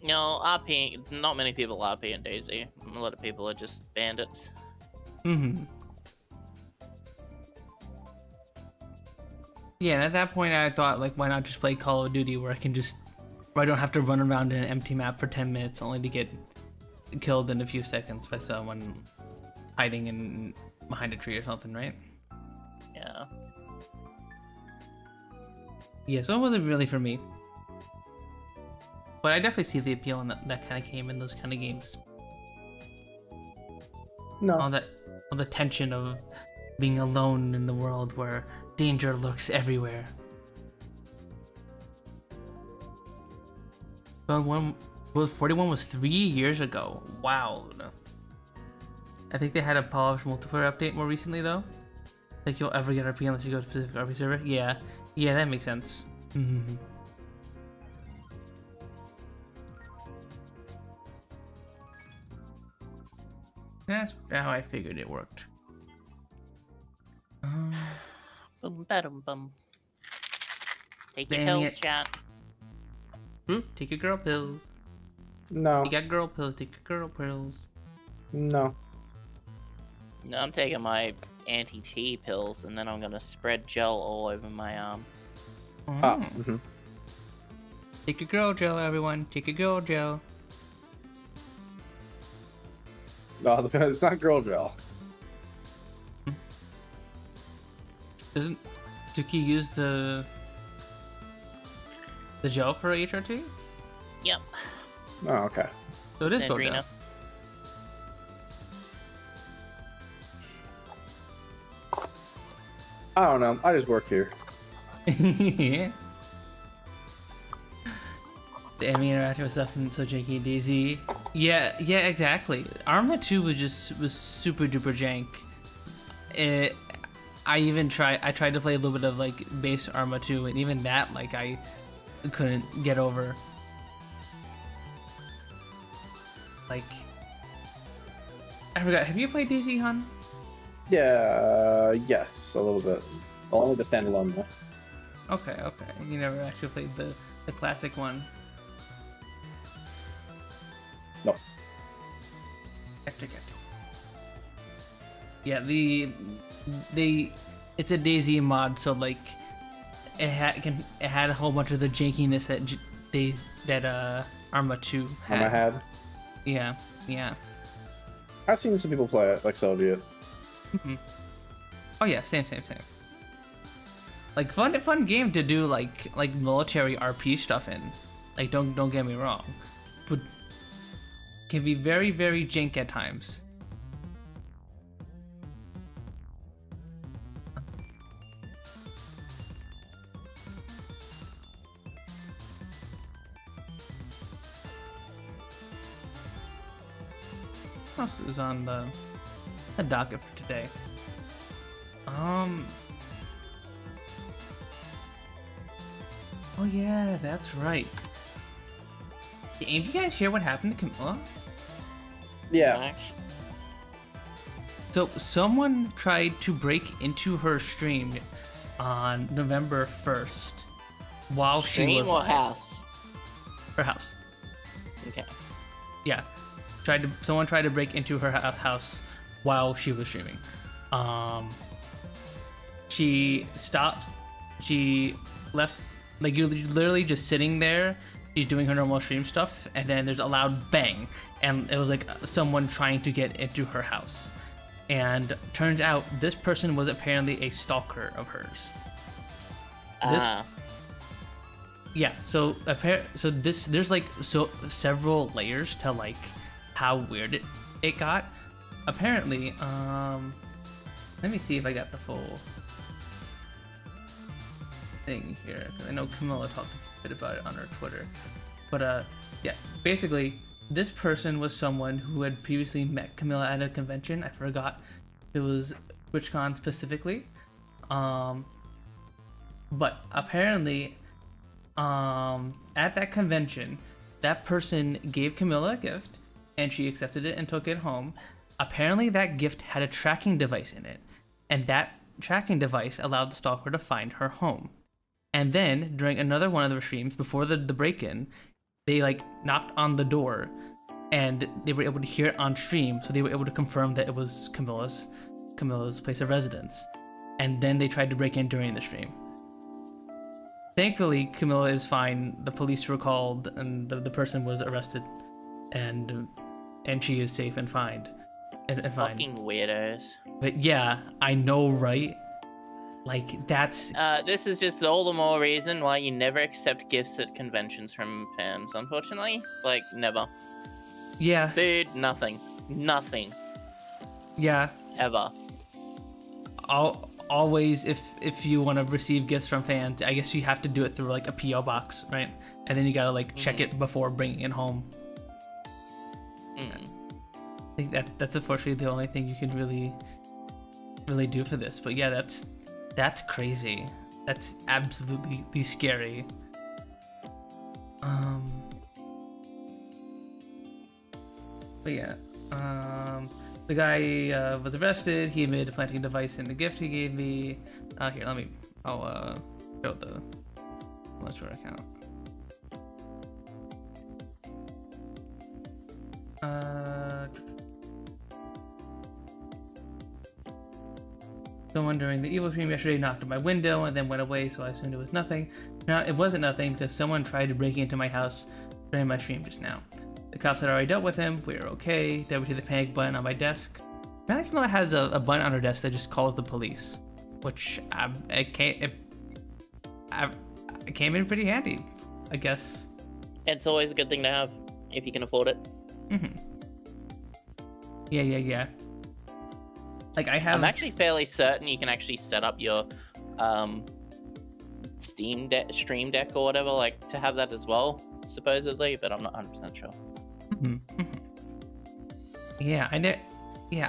No, RP. Not many people RP in DayZ. A lot of people are just bandits. Yeah, and at that point I thought, like, why not just play Call of Duty where I don't have to run around in an empty map for 10 minutes only to get killed in a few seconds by someone hiding behind a tree or something, right? Yeah. Yeah, so it wasn't really for me. But I definitely see the appeal in that kind of game, in those kind of games. No. All the tension of being alone in the world where danger lurks everywhere. But 41 was 3 years ago. Wow. I think they had a polished multiplayer update more recently though. Like you'll ever get RP unless you go to a specific RP server. Yeah, that makes sense. That's how I figured it worked. Boom, ba-dum, bum. Take your Dang pills, it. chat. Take your girl pills. No. You got girl pills. Take your girl pills. No. No, I'm taking my anti-T pills, and then I'm gonna spread gel all over my arm. Take your girl gel, everyone. Take your girl gel. No, it's not girl gel. Doesn't Sooky use the gel for HRT? Yep. Oh, okay. So it is girl Sandrina. gel. I don't know. I just work here. The enemy interactive stuff and so janky and DayZ. Yeah, exactly. Arma 2 was super duper jank. I tried to play a little bit of like base Arma 2, and even that like I couldn't get over. Like, I forgot. Have you played DayZ, Han? Yeah, yes, a little bit. Only the standalone though. Okay. You never actually played the classic one. No. Gotcha. Yeah, it's a DayZ mod, so like it had a whole bunch of the jankiness that Arma 2 had. Arma had. Yeah. I've seen some people play it, like Soviet. Mm-hmm. Oh yeah, same. Like fun game to do like military RP stuff in. Like don't get me wrong, but can be very very jank at times. What else is on the docket for today? Oh yeah, that's right. Did you guys hear what happened to Camilla? Yeah. So someone tried to break into her stream on November 1st while Stream she was or live. house? Her house. Okay. Yeah. Someone tried to break into her house while she was streaming. She stopped. She left. Like you're literally just sitting there. She's doing her normal stream stuff, and then there's a loud bang, and it was like someone trying to get into her house. And turns out this person was apparently a stalker of hers. Yeah. So there's like several layers to like how weird it got. Apparently, let me see if I got the full thing here. I know Camilla talked a bit about it on her Twitter, but yeah, basically this person was someone who had previously met Camilla at a convention. I forgot if it was TwitchCon specifically, but apparently at that convention that person gave Camilla a gift and she accepted it and took it home. Apparently that gift had a tracking device in it, and that tracking device allowed the stalker to find her home. And then during another one of the streams before the break-in, they like knocked on the door and they were able to hear it on stream, so they were able to confirm that it was Camilla's place of residence. And then they tried to break in during the stream. Thankfully, Camilla is fine. The police were called and the person was arrested, and she is safe and fine. Fucking weirdos. But yeah, I know, right? Like, that's... This is just all the more reason why you never accept gifts at conventions from fans, unfortunately. Like, never. Yeah. Dude, nothing. Nothing. Yeah. Ever. Always, if you want to receive gifts from fans, I guess you have to do it through, like, a P.O. box, right? And then you gotta, like, check it before bringing it home. I think that's unfortunately the only thing you can really do for this. But yeah, that's crazy. That's absolutely scary. But yeah, the guy was arrested. He admitted to planting a device in the gift he gave me. Here, I'll show the Twitter account. Someone during the evil stream yesterday knocked on my window and then went away, so I assumed it was nothing. Now, it wasn't nothing because someone tried to break into my house during my stream just now. The cops had already dealt with him. We were okay. WT the panic button on my desk. Apparently Camilla has a button on her desk that just calls the police, which it came in pretty handy, I guess. It's always a good thing to have if you can afford it. Yeah. Like I'm actually fairly certain you can actually set up your Stream Deck or whatever, like to have that as well, supposedly, but I'm not 100% sure. Yeah, I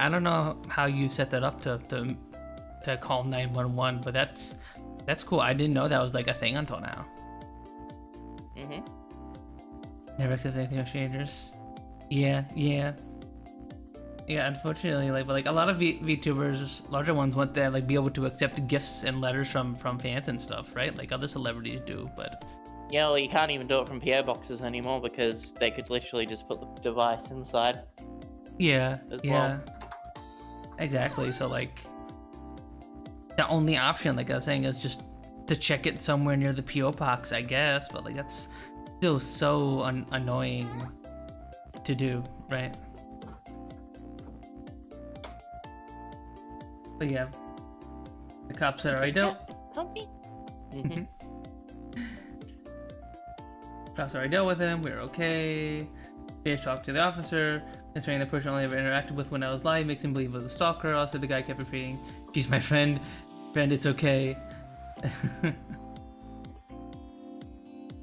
don't know how you set that up to call 911, but that's cool. I didn't know that was like a thing until now. Never access anything with strangers. Yeah. Unfortunately, but a lot of VTubers, larger ones, want to be able to accept gifts and letters from fans and stuff, right? Like other celebrities do, but yeah, well, you can't even do it from PO boxes anymore because they could literally just put the device inside. Yeah, well. Exactly. So the only option, like I was saying, is just to check it somewhere near the PO box, I guess. But that's still so annoying to do, right? But yeah, the cops said, "Alright, dealt." Cops already dealt with him. We're okay. Fish talked to the officer. Considering the person I only ever interacted with when I was live makes him believe it was a stalker. Also, the guy kept repeating, "She's my friend. Friend, it's okay."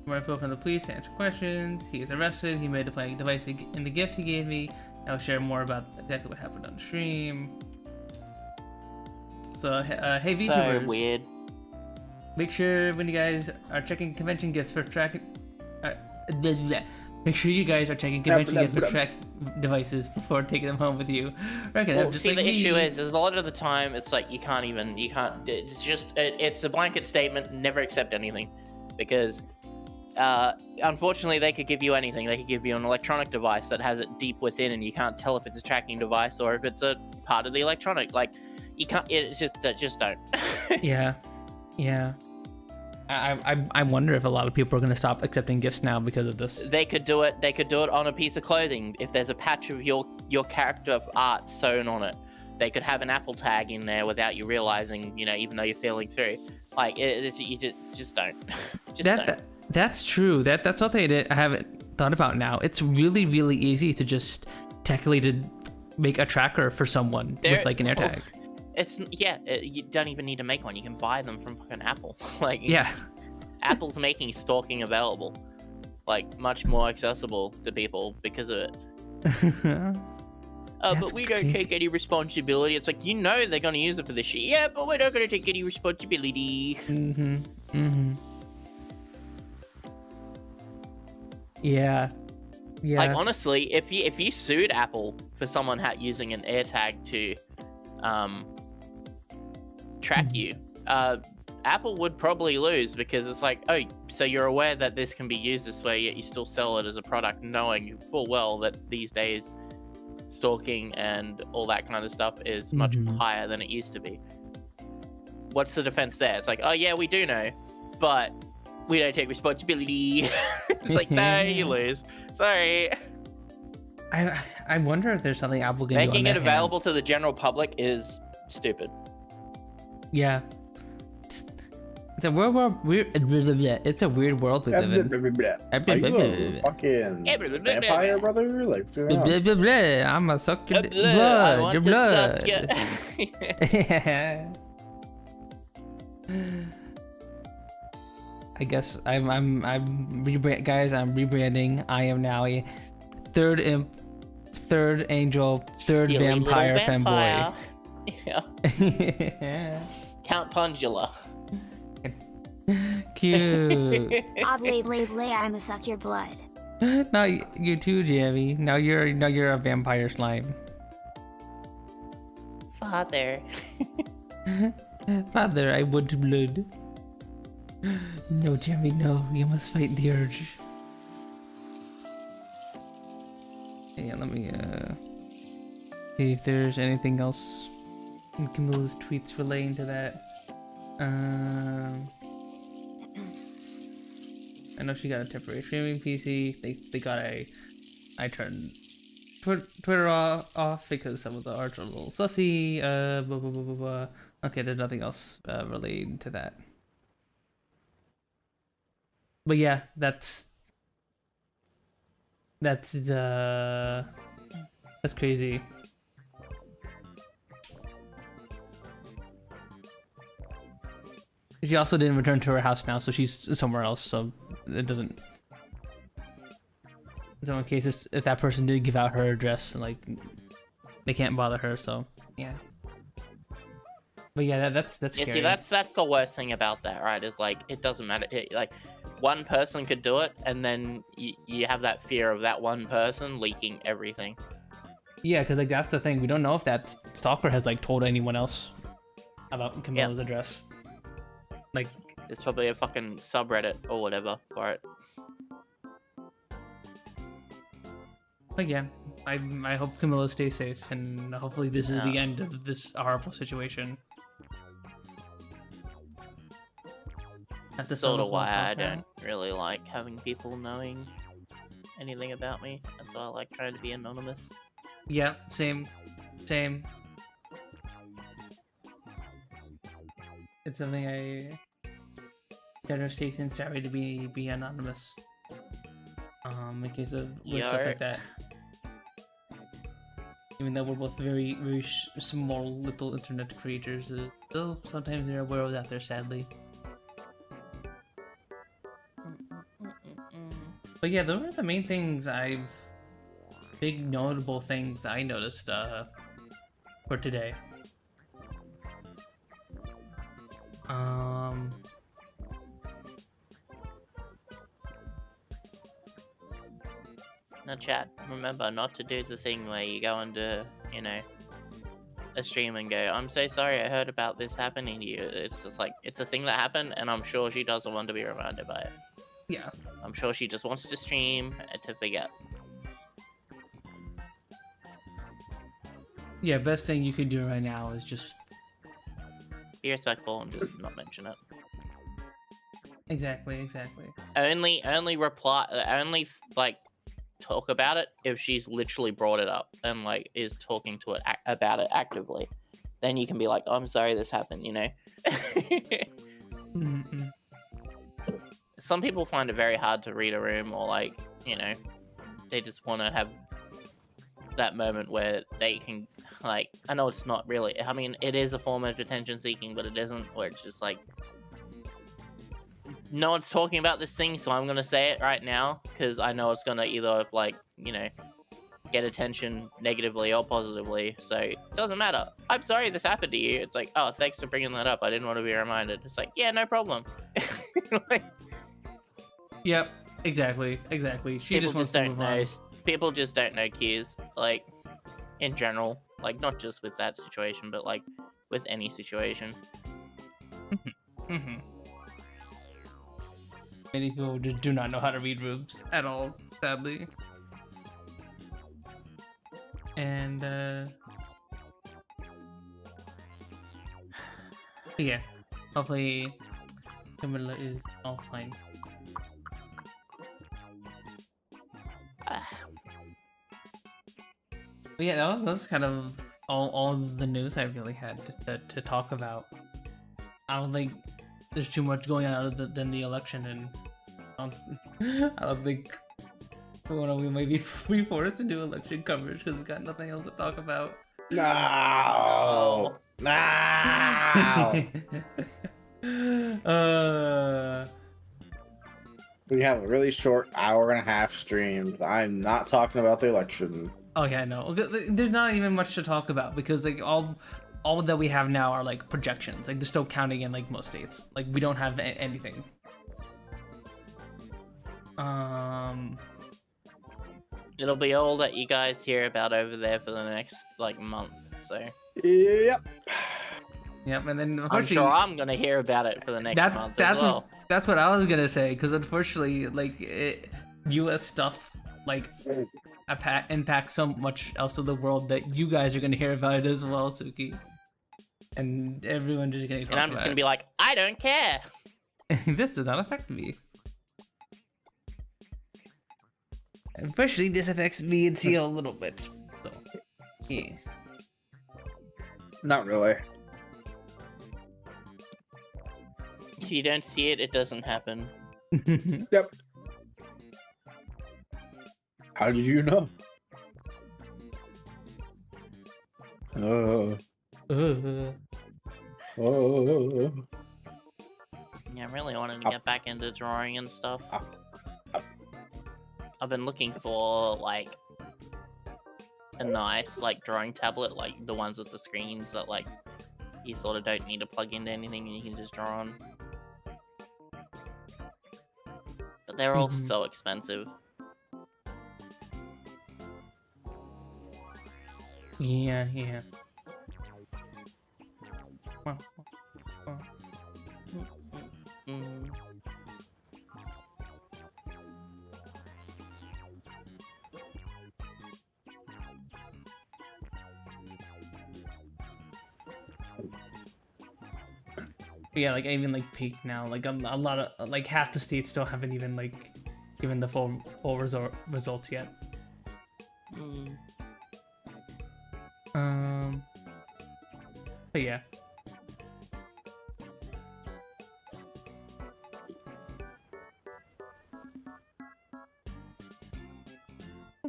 More info from the police to answer questions. He is arrested. He made the playing device in the gift he gave me. I'll share more about exactly what happened on stream. So, hey VTubers. So weird. Make sure when you guys are checking convention gifts for track... Make sure you guys are checking convention gifts for track devices before taking them home with you. Well, see, the issue is a lot of the time it's like you can't, it's just, it's a blanket statement, never accept anything. Because, unfortunately, they could give you anything. They could give you an electronic device that has it deep within and you can't tell if it's a tracking device or if it's a part of the electronic. Like, you can't, it's just don't. Yeah. I wonder if a lot of people are going to stop accepting gifts now because of this. They could do it on a piece of clothing. If there's a patch of your character of art sewn on it, they could have an Apple tag in there without you realizing, even though you're feeling through. Like, you just don't. Don't. That's true. That's something I haven't thought about now. It's really, really easy to just technically to make a tracker for someone with an AirTag. You don't even need to make one. You can buy them from fucking Apple. Apple's making stalking available, much more accessible to people because of it. But we don't take any responsibility. It's like, they're gonna use it for this shit. Yeah, but we're not gonna take any responsibility. Yeah. Honestly, if you sued Apple for someone using an AirTag to track you, Apple would probably lose because it's like, oh, so you're aware that this can be used this way, yet you still sell it as a product, knowing full well that these days stalking and all that kind of stuff is much higher than it used to be. What's the defense there? It's like, oh yeah, we do know, but we don't take responsibility. It's like, no, you lose. Sorry. I wonder if there's something Apple can do on making it that available to the general public is stupid. Yeah. It's a weird world. It's a weird world we live in. Are you a fucking vampire, brother? Like, what's going on? I'm a suck your I blood. want Your to blood. suck ya. I guess I'm guys. I'm rebranding. I am now a third imp, third angel, third Silly vampire little fanboy. Yeah. Count Pungula. Cute. I'ma suck your blood. Now you too, Jamie. Now you're a vampire slime. Father. Father, I want blood. No, Jamie, no. You must fight the urge. Yeah, let me see if there's anything else in Camille's tweets relating to that. I know she got a temporary streaming PC. They got I turned Twitter off because some of the arts are a little sussy. Blah, blah, blah, blah, blah. Okay, there's nothing else related to that. But yeah, that's crazy. She also didn't return to her house now, so she's somewhere else. So it doesn't. So in case if that person did give out her address, like they can't bother her. So yeah. But yeah, that's Yeah, scary. see, that's the worst thing about that, right? Is like it doesn't matter. Like one person could do it, and then you have that fear of that one person leaking everything. Yeah, because like that's the thing. We don't know if that stalker has like told anyone else about Camilla's address. Like, There's probably a fucking subreddit or whatever for it. but yeah, I hope Camilla stays safe, and hopefully this is the end of this horrible situation. That's sort of why I don't really like having people knowing anything about me. That's why I like trying to be anonymous. Yeah, same. It's something I better safe than sorry to be anonymous. In case of stuff like that. Even though we're both very small little internet creators, still sometimes there are weirdos out there, sadly. But yeah, those are the main things big notable things I noticed for today. Now chat, remember not to do the thing where you go into, you know, a stream and go, I'm so sorry I heard about this happening to you. It's just like, it's a thing that happened and I'm sure she doesn't want to be reminded by it. Yeah. I'm sure she just wants to stream to forget. Yeah, best thing you can do right now is just... Be respectful and just not mention it. Exactly. Only reply, only, like, talk about it if she's literally brought it up and, like, is talking to it about it actively. Then you can be like, oh, I'm sorry this happened, you know? Some people find it very hard to read a room, or like, you know, they just want to have that moment where they can, like, I know it's not really, I mean, it is a form of attention seeking, but it isn't, where it's just like, no one's talking about this thing, so I'm going to say it right now, because I know it's going to either, like, you know, get attention negatively or positively, so it doesn't matter. I'm sorry this happened to you. It's like, oh, thanks for bringing that up. I didn't want to be reminded. It's like, yeah, no problem. Like, yep, exactly. She just wants to move on. People just don't know cues, like, in general. Like, not just with that situation, but, like, with any situation. Many people just do not know how to read rooms at all, sadly. And, yeah, hopefully Camilla is all fine. But yeah, that was kind of all the news I really had to talk about. I don't think there's too much going on other than the election, and I don't think we might be forced to do election coverage because we've got nothing else to talk about. No. We have a really short hour and a half stream. I'm not talking about the election. Oh yeah, no. There's not even much to talk about because like all that we have now are like projections. Like they're still counting in like most states. Like we don't have anything. It'll be all that you guys hear about over there for the next, like, month, so. Yep. Yep, and then I'm sure I'm gonna hear about it for the next month as well. That's what I was gonna say, because unfortunately, like, U.S. stuff, like, impacts so much else of the world that you guys are gonna hear about it as well, Sooky. And everyone just gonna talk about it. And I'm just gonna be like, I don't care! This does not affect me. Unfortunately, this affects me and Siel a little bit. So, yeah. Not really. If you don't see it, it doesn't happen. Yep. How did you know? Oh. Yeah, I'm really wanting to get back into drawing and stuff. I've been looking for like a nice like drawing tablet, like the ones with the screens that like you sort of don't need to plug into anything and you can just draw on. But they're all so expensive. Yeah. Well. Mm. Yeah, like I even like peaked now. Like a lot of like half the states still haven't even like given the full results yet. But yeah.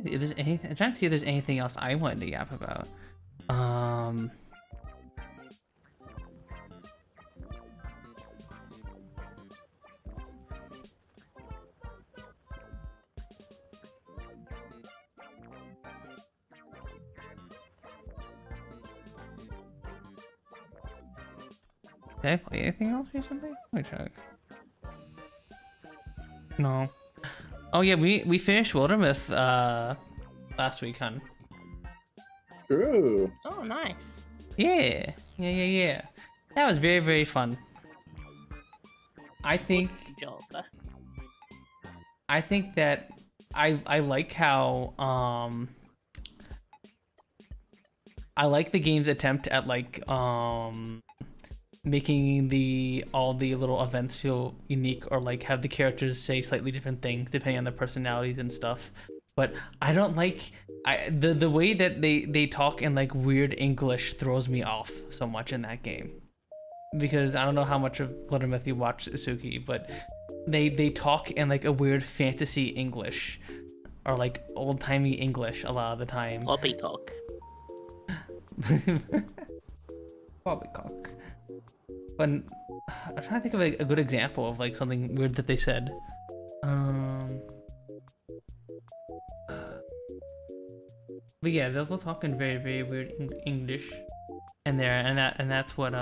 If there's anything, I'm trying to see if there's anything else I wanted to yap about. Did I play anything else recently? Let me check. No. Oh yeah, we finished Wilderness last week, hun. Ooh. Oh, nice. Yeah. That was very, very fun. I think that I like how I like the game's attempt at like making all the little events feel unique, or like have the characters say slightly different things depending on their personalities and stuff. But I don't like the way that they talk in like weird English throws me off so much in that game, because I don't know how much of Blood and Myth you watch, Sooky, but they talk in like a weird fantasy English or like old-timey English a lot of the time. Poppycock. Poppycock. But I'm trying to think of like a good example of like something weird that they said. But yeah, they'll talk in very, very weird English, and that's what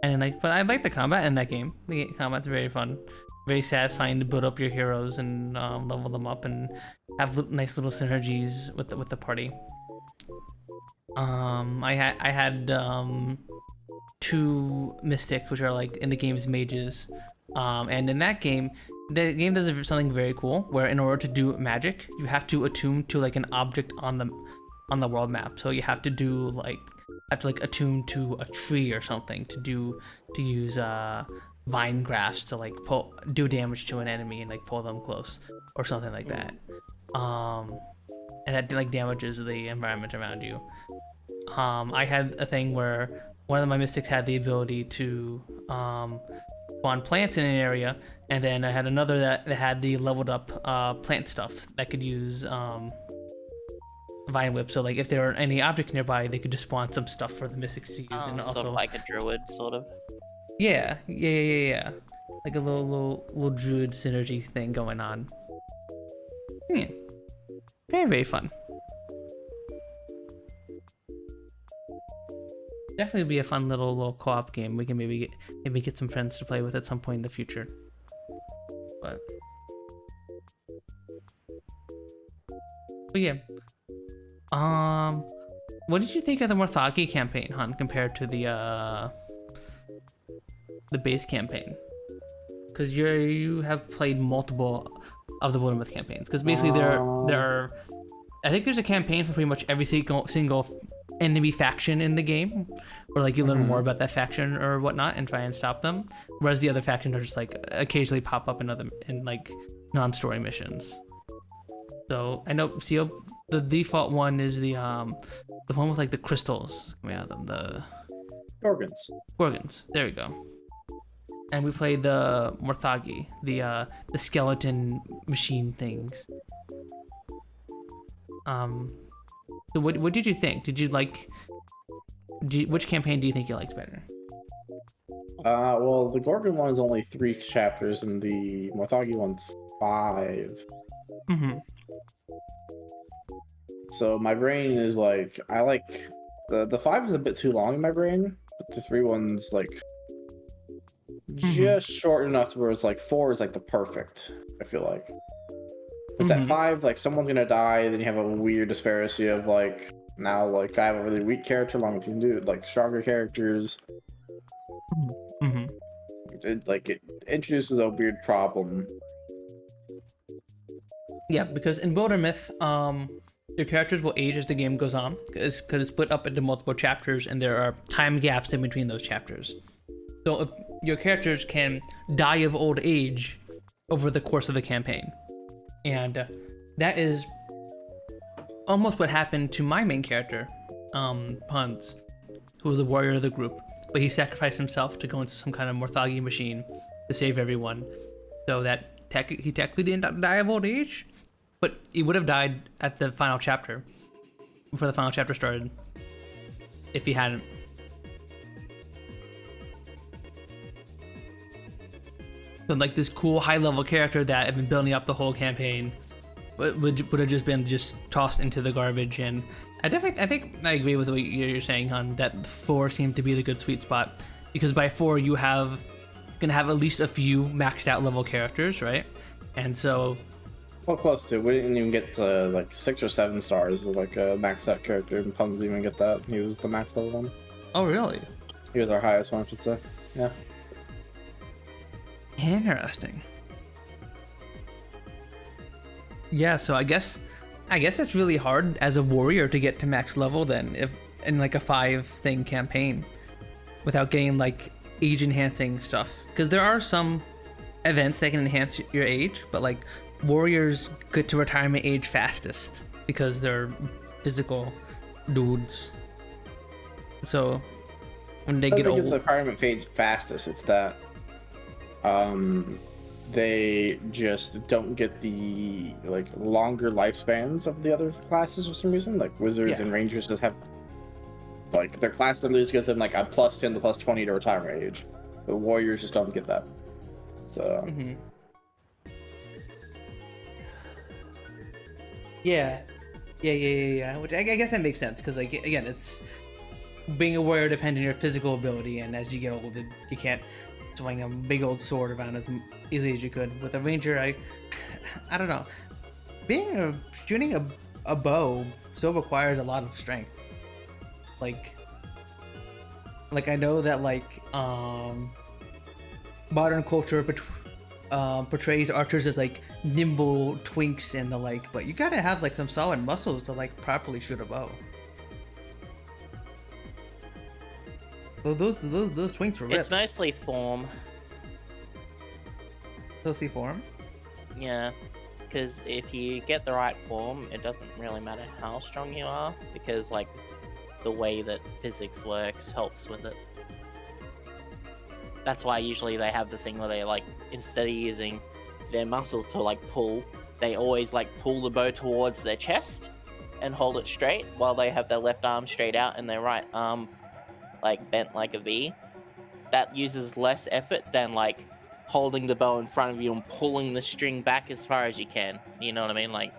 and like, but I like the combat in that game. The combat's very fun, very satisfying to build up your heroes and level them up and have nice little synergies with the party. I had 2 mystics, which are like in the game's mages, and in that game, the game does something very cool, where in order to do magic, you have to attune to like an object on the world map. So you have to attune to a tree or something to use vine grafts to like do damage to an enemy and like pull them close or something like that. And that like damages the environment around you. I had a thing where one of my mystics had the ability to spawn plants in an area, and then I had another that had the leveled up plant stuff that could use vine whip. So like if there were any object nearby, they could just spawn some stuff for the mystics to use. And sort also of like a druid, sort of. Yeah. Like a little druid synergy thing going on. Yeah. Very, very fun. Definitely be a fun little co-op game. We can maybe get some friends to play with at some point in the future. But yeah. What did you think of the Morthagi campaign, hun, compared to the base campaign? Because you have played multiple of the Wilderness campaigns. Because basically there are, I think there's a campaign for pretty much every single enemy faction in the game, where like you learn more about that faction or whatnot and try and stop them. Whereas the other factions are just like occasionally pop up in like non-story missions. So I know Siel, the default one is the one with like the crystals coming out of them, the Gorgons. There we go. And we played the Morthagi, the skeleton machine things. So what did you think? Did you like which campaign do you think you liked better? Well, the Gorgon one is only 3 chapters, and the Morthagi one's 5. Mm-hmm. So my brain is like, I like the 5 is a bit too long in my brain, but the 3 one's like just short enough to where it's like 4 is like the perfect. I feel like it's at 5, like someone's gonna die, then you have a weird disparity of like now like I have a really weak character along with these new like stronger characters. It introduces a weird problem. Yeah, because in Wildermyth, your characters will age as the game goes on, because it's split up into multiple chapters, and there are time gaps in between those chapters. So if your characters can die of old age over the course of the campaign, and that is almost what happened to my main character, Punz, who was a warrior of the group, but he sacrificed himself to go into some kind of Morthagi machine to save everyone, so that he technically didn't die of old age, but he would have died at the final chapter, before the final chapter started, if he hadn't. So like this cool high-level character that had been building up the whole campaign would have just been tossed into the garbage. And I think I agree with what you're saying, Han, that 4 seemed to be the good sweet spot, because by 4 you can have at least a few maxed out level characters, right? And so, Well, close to. We didn't even get to like 6 or 7 stars of like a maxed out character, and Punz didn't even get that. He was the max level one. oh really? He was our highest one, I should say. Yeah. Interesting. Yeah, so I guess it's really hard as a warrior to get to max level then, if in like a 5-thing campaign, without getting like age enhancing stuff, because there are some events that can enhance your age, but like warriors get to retirement age fastest because they're physical dudes. So when they get old, the retirement phase fastest. It's that they just don't get the like longer lifespans of the other classes for some reason. Like wizards and rangers just have like their class literally just gives them like a +10 to +20 to retirement age. The warriors just don't get that. So yeah. Which I guess that makes sense, because like again, it's being a warrior depends on your physical ability, and as you get older, you can't swing a big old sword around as easily as you could. With a ranger, I don't know. Shooting a bow still requires a lot of strength. Like I know that like modern culture portrays archers as like nimble twinks and the like, but you gotta have like some solid muscles to like properly shoot a bow. So those twinks were ripped. It's mostly form. Mostly form? Yeah, because if you get the right form, it doesn't really matter how strong you are, because like the way that physics works helps with it. That's why usually they have the thing where they like, instead of using their muscles to like pull, they always like pull the bow towards their chest and hold it straight, while they have their left arm straight out and their right arm like bent like a V. That uses less effort than like holding the bow in front of you and pulling the string back as far as you can. You know what I mean? Like,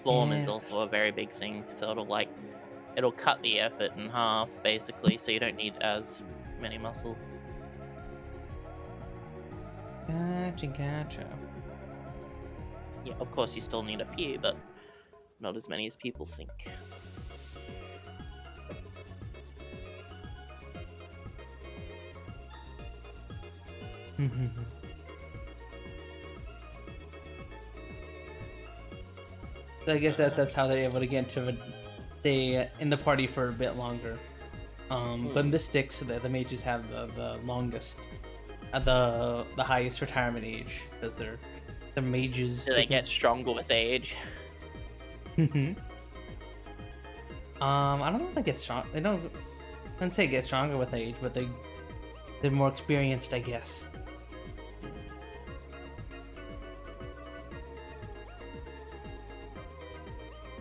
form is also a very big thing, so it'll cut the effort in half basically, so you don't need as many muscles. Gotcha. Yeah, of course you still need a few, but not as many as people think. So I guess that's how they're able to get to stay in the party for a bit longer. The mystics, the mages have the longest, the highest retirement age, because they're the mages. Do they get stronger with age? I don't know if they get strong. I wouldn't say get stronger with age, but they're more experienced, I guess.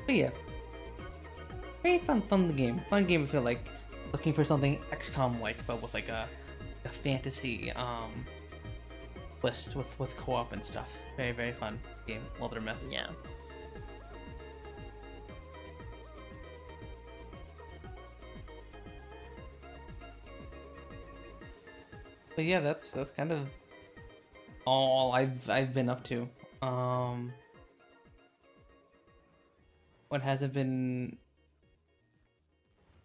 But yeah, very fun game. Fun game. I feel like looking for something XCOM like, but with like a fantasy twist with co-op and stuff. Very fun game. Wilder Myth. Yeah. But yeah, that's kind of all I've been up to. What hasn't been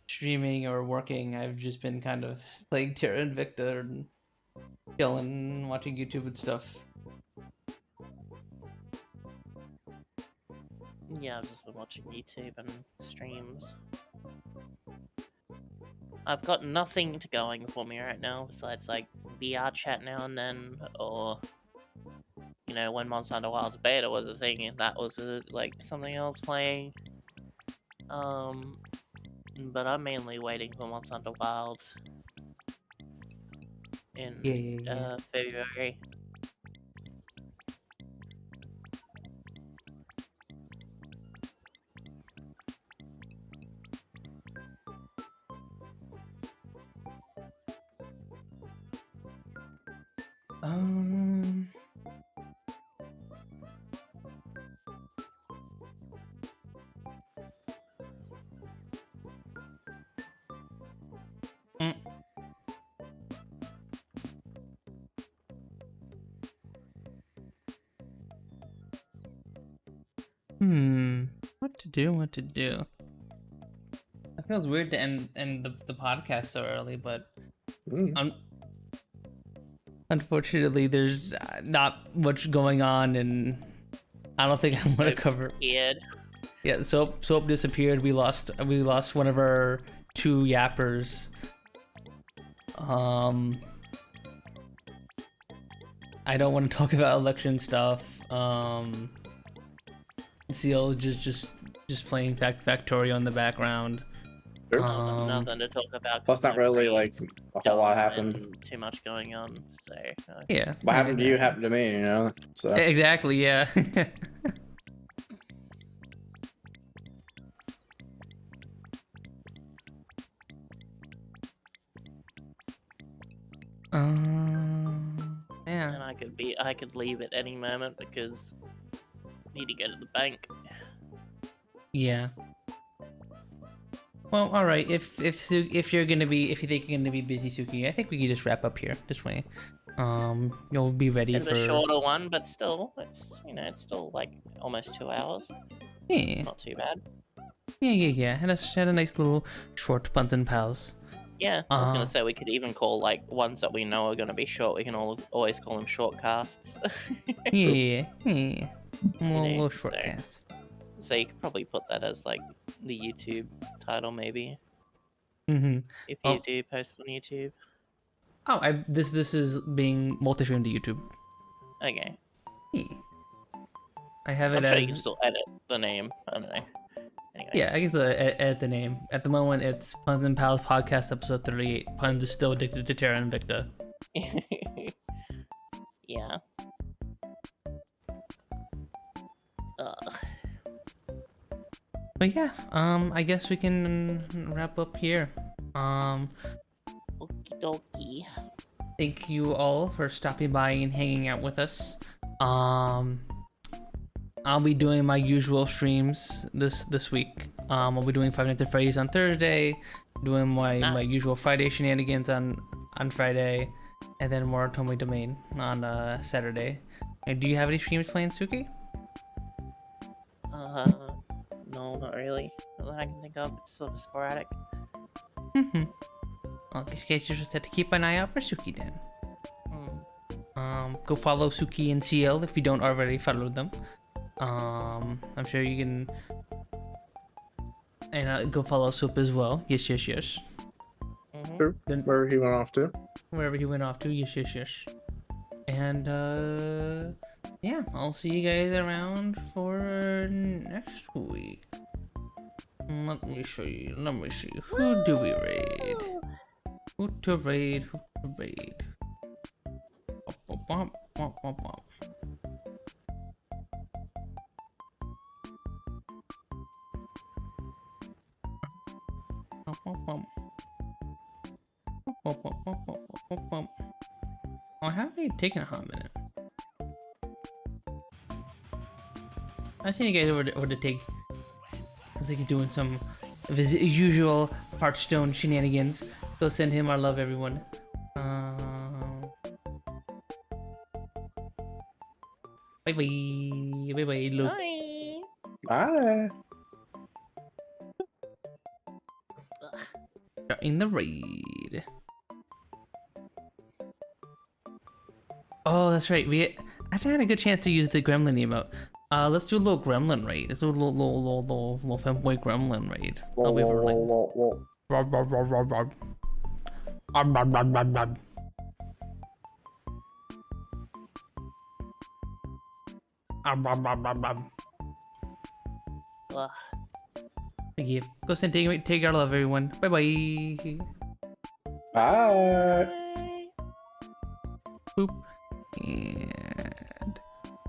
streaming or working, I've just been kind of playing Terra Invicta and chilling, watching YouTube and stuff. Yeah, I've just been watching YouTube and streams. I've got nothing going for me right now besides like VR chat now and then, or you know, when Monster Hunter Wilds beta was a thing, and that was like something else playing. But I'm mainly waiting for Monster Hunter Wilds in February. What to do? It feels weird to end the podcast so early, but unfortunately, there's not much going on, and I don't think I want to cover. Yeah, Soap disappeared. We lost one of our 2 yappers. I don't want to talk about election stuff. Siel just playing Factorio in the background. Sure. Nothing to talk about. Plus, not really like a whole lot happened. Too much going on, so. Yeah. What happened to you happened to me, you know. So. Exactly. Yeah. Yeah. And I could leave at any moment because I need to go to the bank. Yeah. Well, all right. If you think you're gonna be busy, Sooky, I think we can just wrap up here this way. You'll be ready It's for a shorter one, but still, it's still like almost 2 hours. Yeah. It's not too bad. Yeah. Had a nice little short Punz N Palz. Yeah, I was gonna say we could even call like ones that we know are gonna be short. We can always call them short casts. Yeah. Little short cast. So you could probably put that as like the YouTube title, maybe. Mm-hmm. If you do post on YouTube. Oh, this is being multi-streamed to YouTube. Okay. Yeah. I have it I'm as. sure you can still edit the name. I don't know. Anyway. Yeah, I can still edit the name. At the moment, it's Punz N Palz Podcast episode 38. Punz is still addicted to Terra Invicta. Yeah. But yeah, I guess we can wrap up here. Okie dokie. Thank you all for stopping by and hanging out with us. I'll be doing my usual streams this week. I'll be doing Five Nights at Freddy's on Thursday, doing my usual Friday shenanigans on Friday, and then more Tomy Domain on Saturday. Do you have any streams planned, Sooky? No, not really. Not that I can think of. It's sort of sporadic. Well, I guess you guys just have to keep an eye out for Sooky then. Go follow Sooky and Siel if you don't already follow them. I'm sure you can. And go follow Soap as well. Yes. Sure. Where he went off to. Wherever he went off to. Yes. And yeah, I'll see you guys around for next week. Let me see. Who do we raid? Who to raid? Bump. I haven't taken a hot minute. I've seen you guys over to take. I think he's doing some of his usual Hearthstone shenanigans. Go send him our love, everyone. Bye bye, Luke. Bye. In the raid. Oh, that's right. I haven't had a good chance to use the gremlin emote. Let's do a little gremlin raid. Let's do a little femboy gremlin raid. I'll wait for like. Ugh. Thank you. Go send take our love, everyone. Bye bye. Bye. Boop and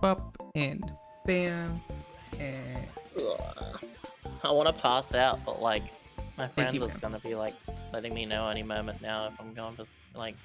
bop and bam and. Ugh. I want to pass out, but like, my friend you, is man. gonna be like letting me know any moment now if I'm going to like.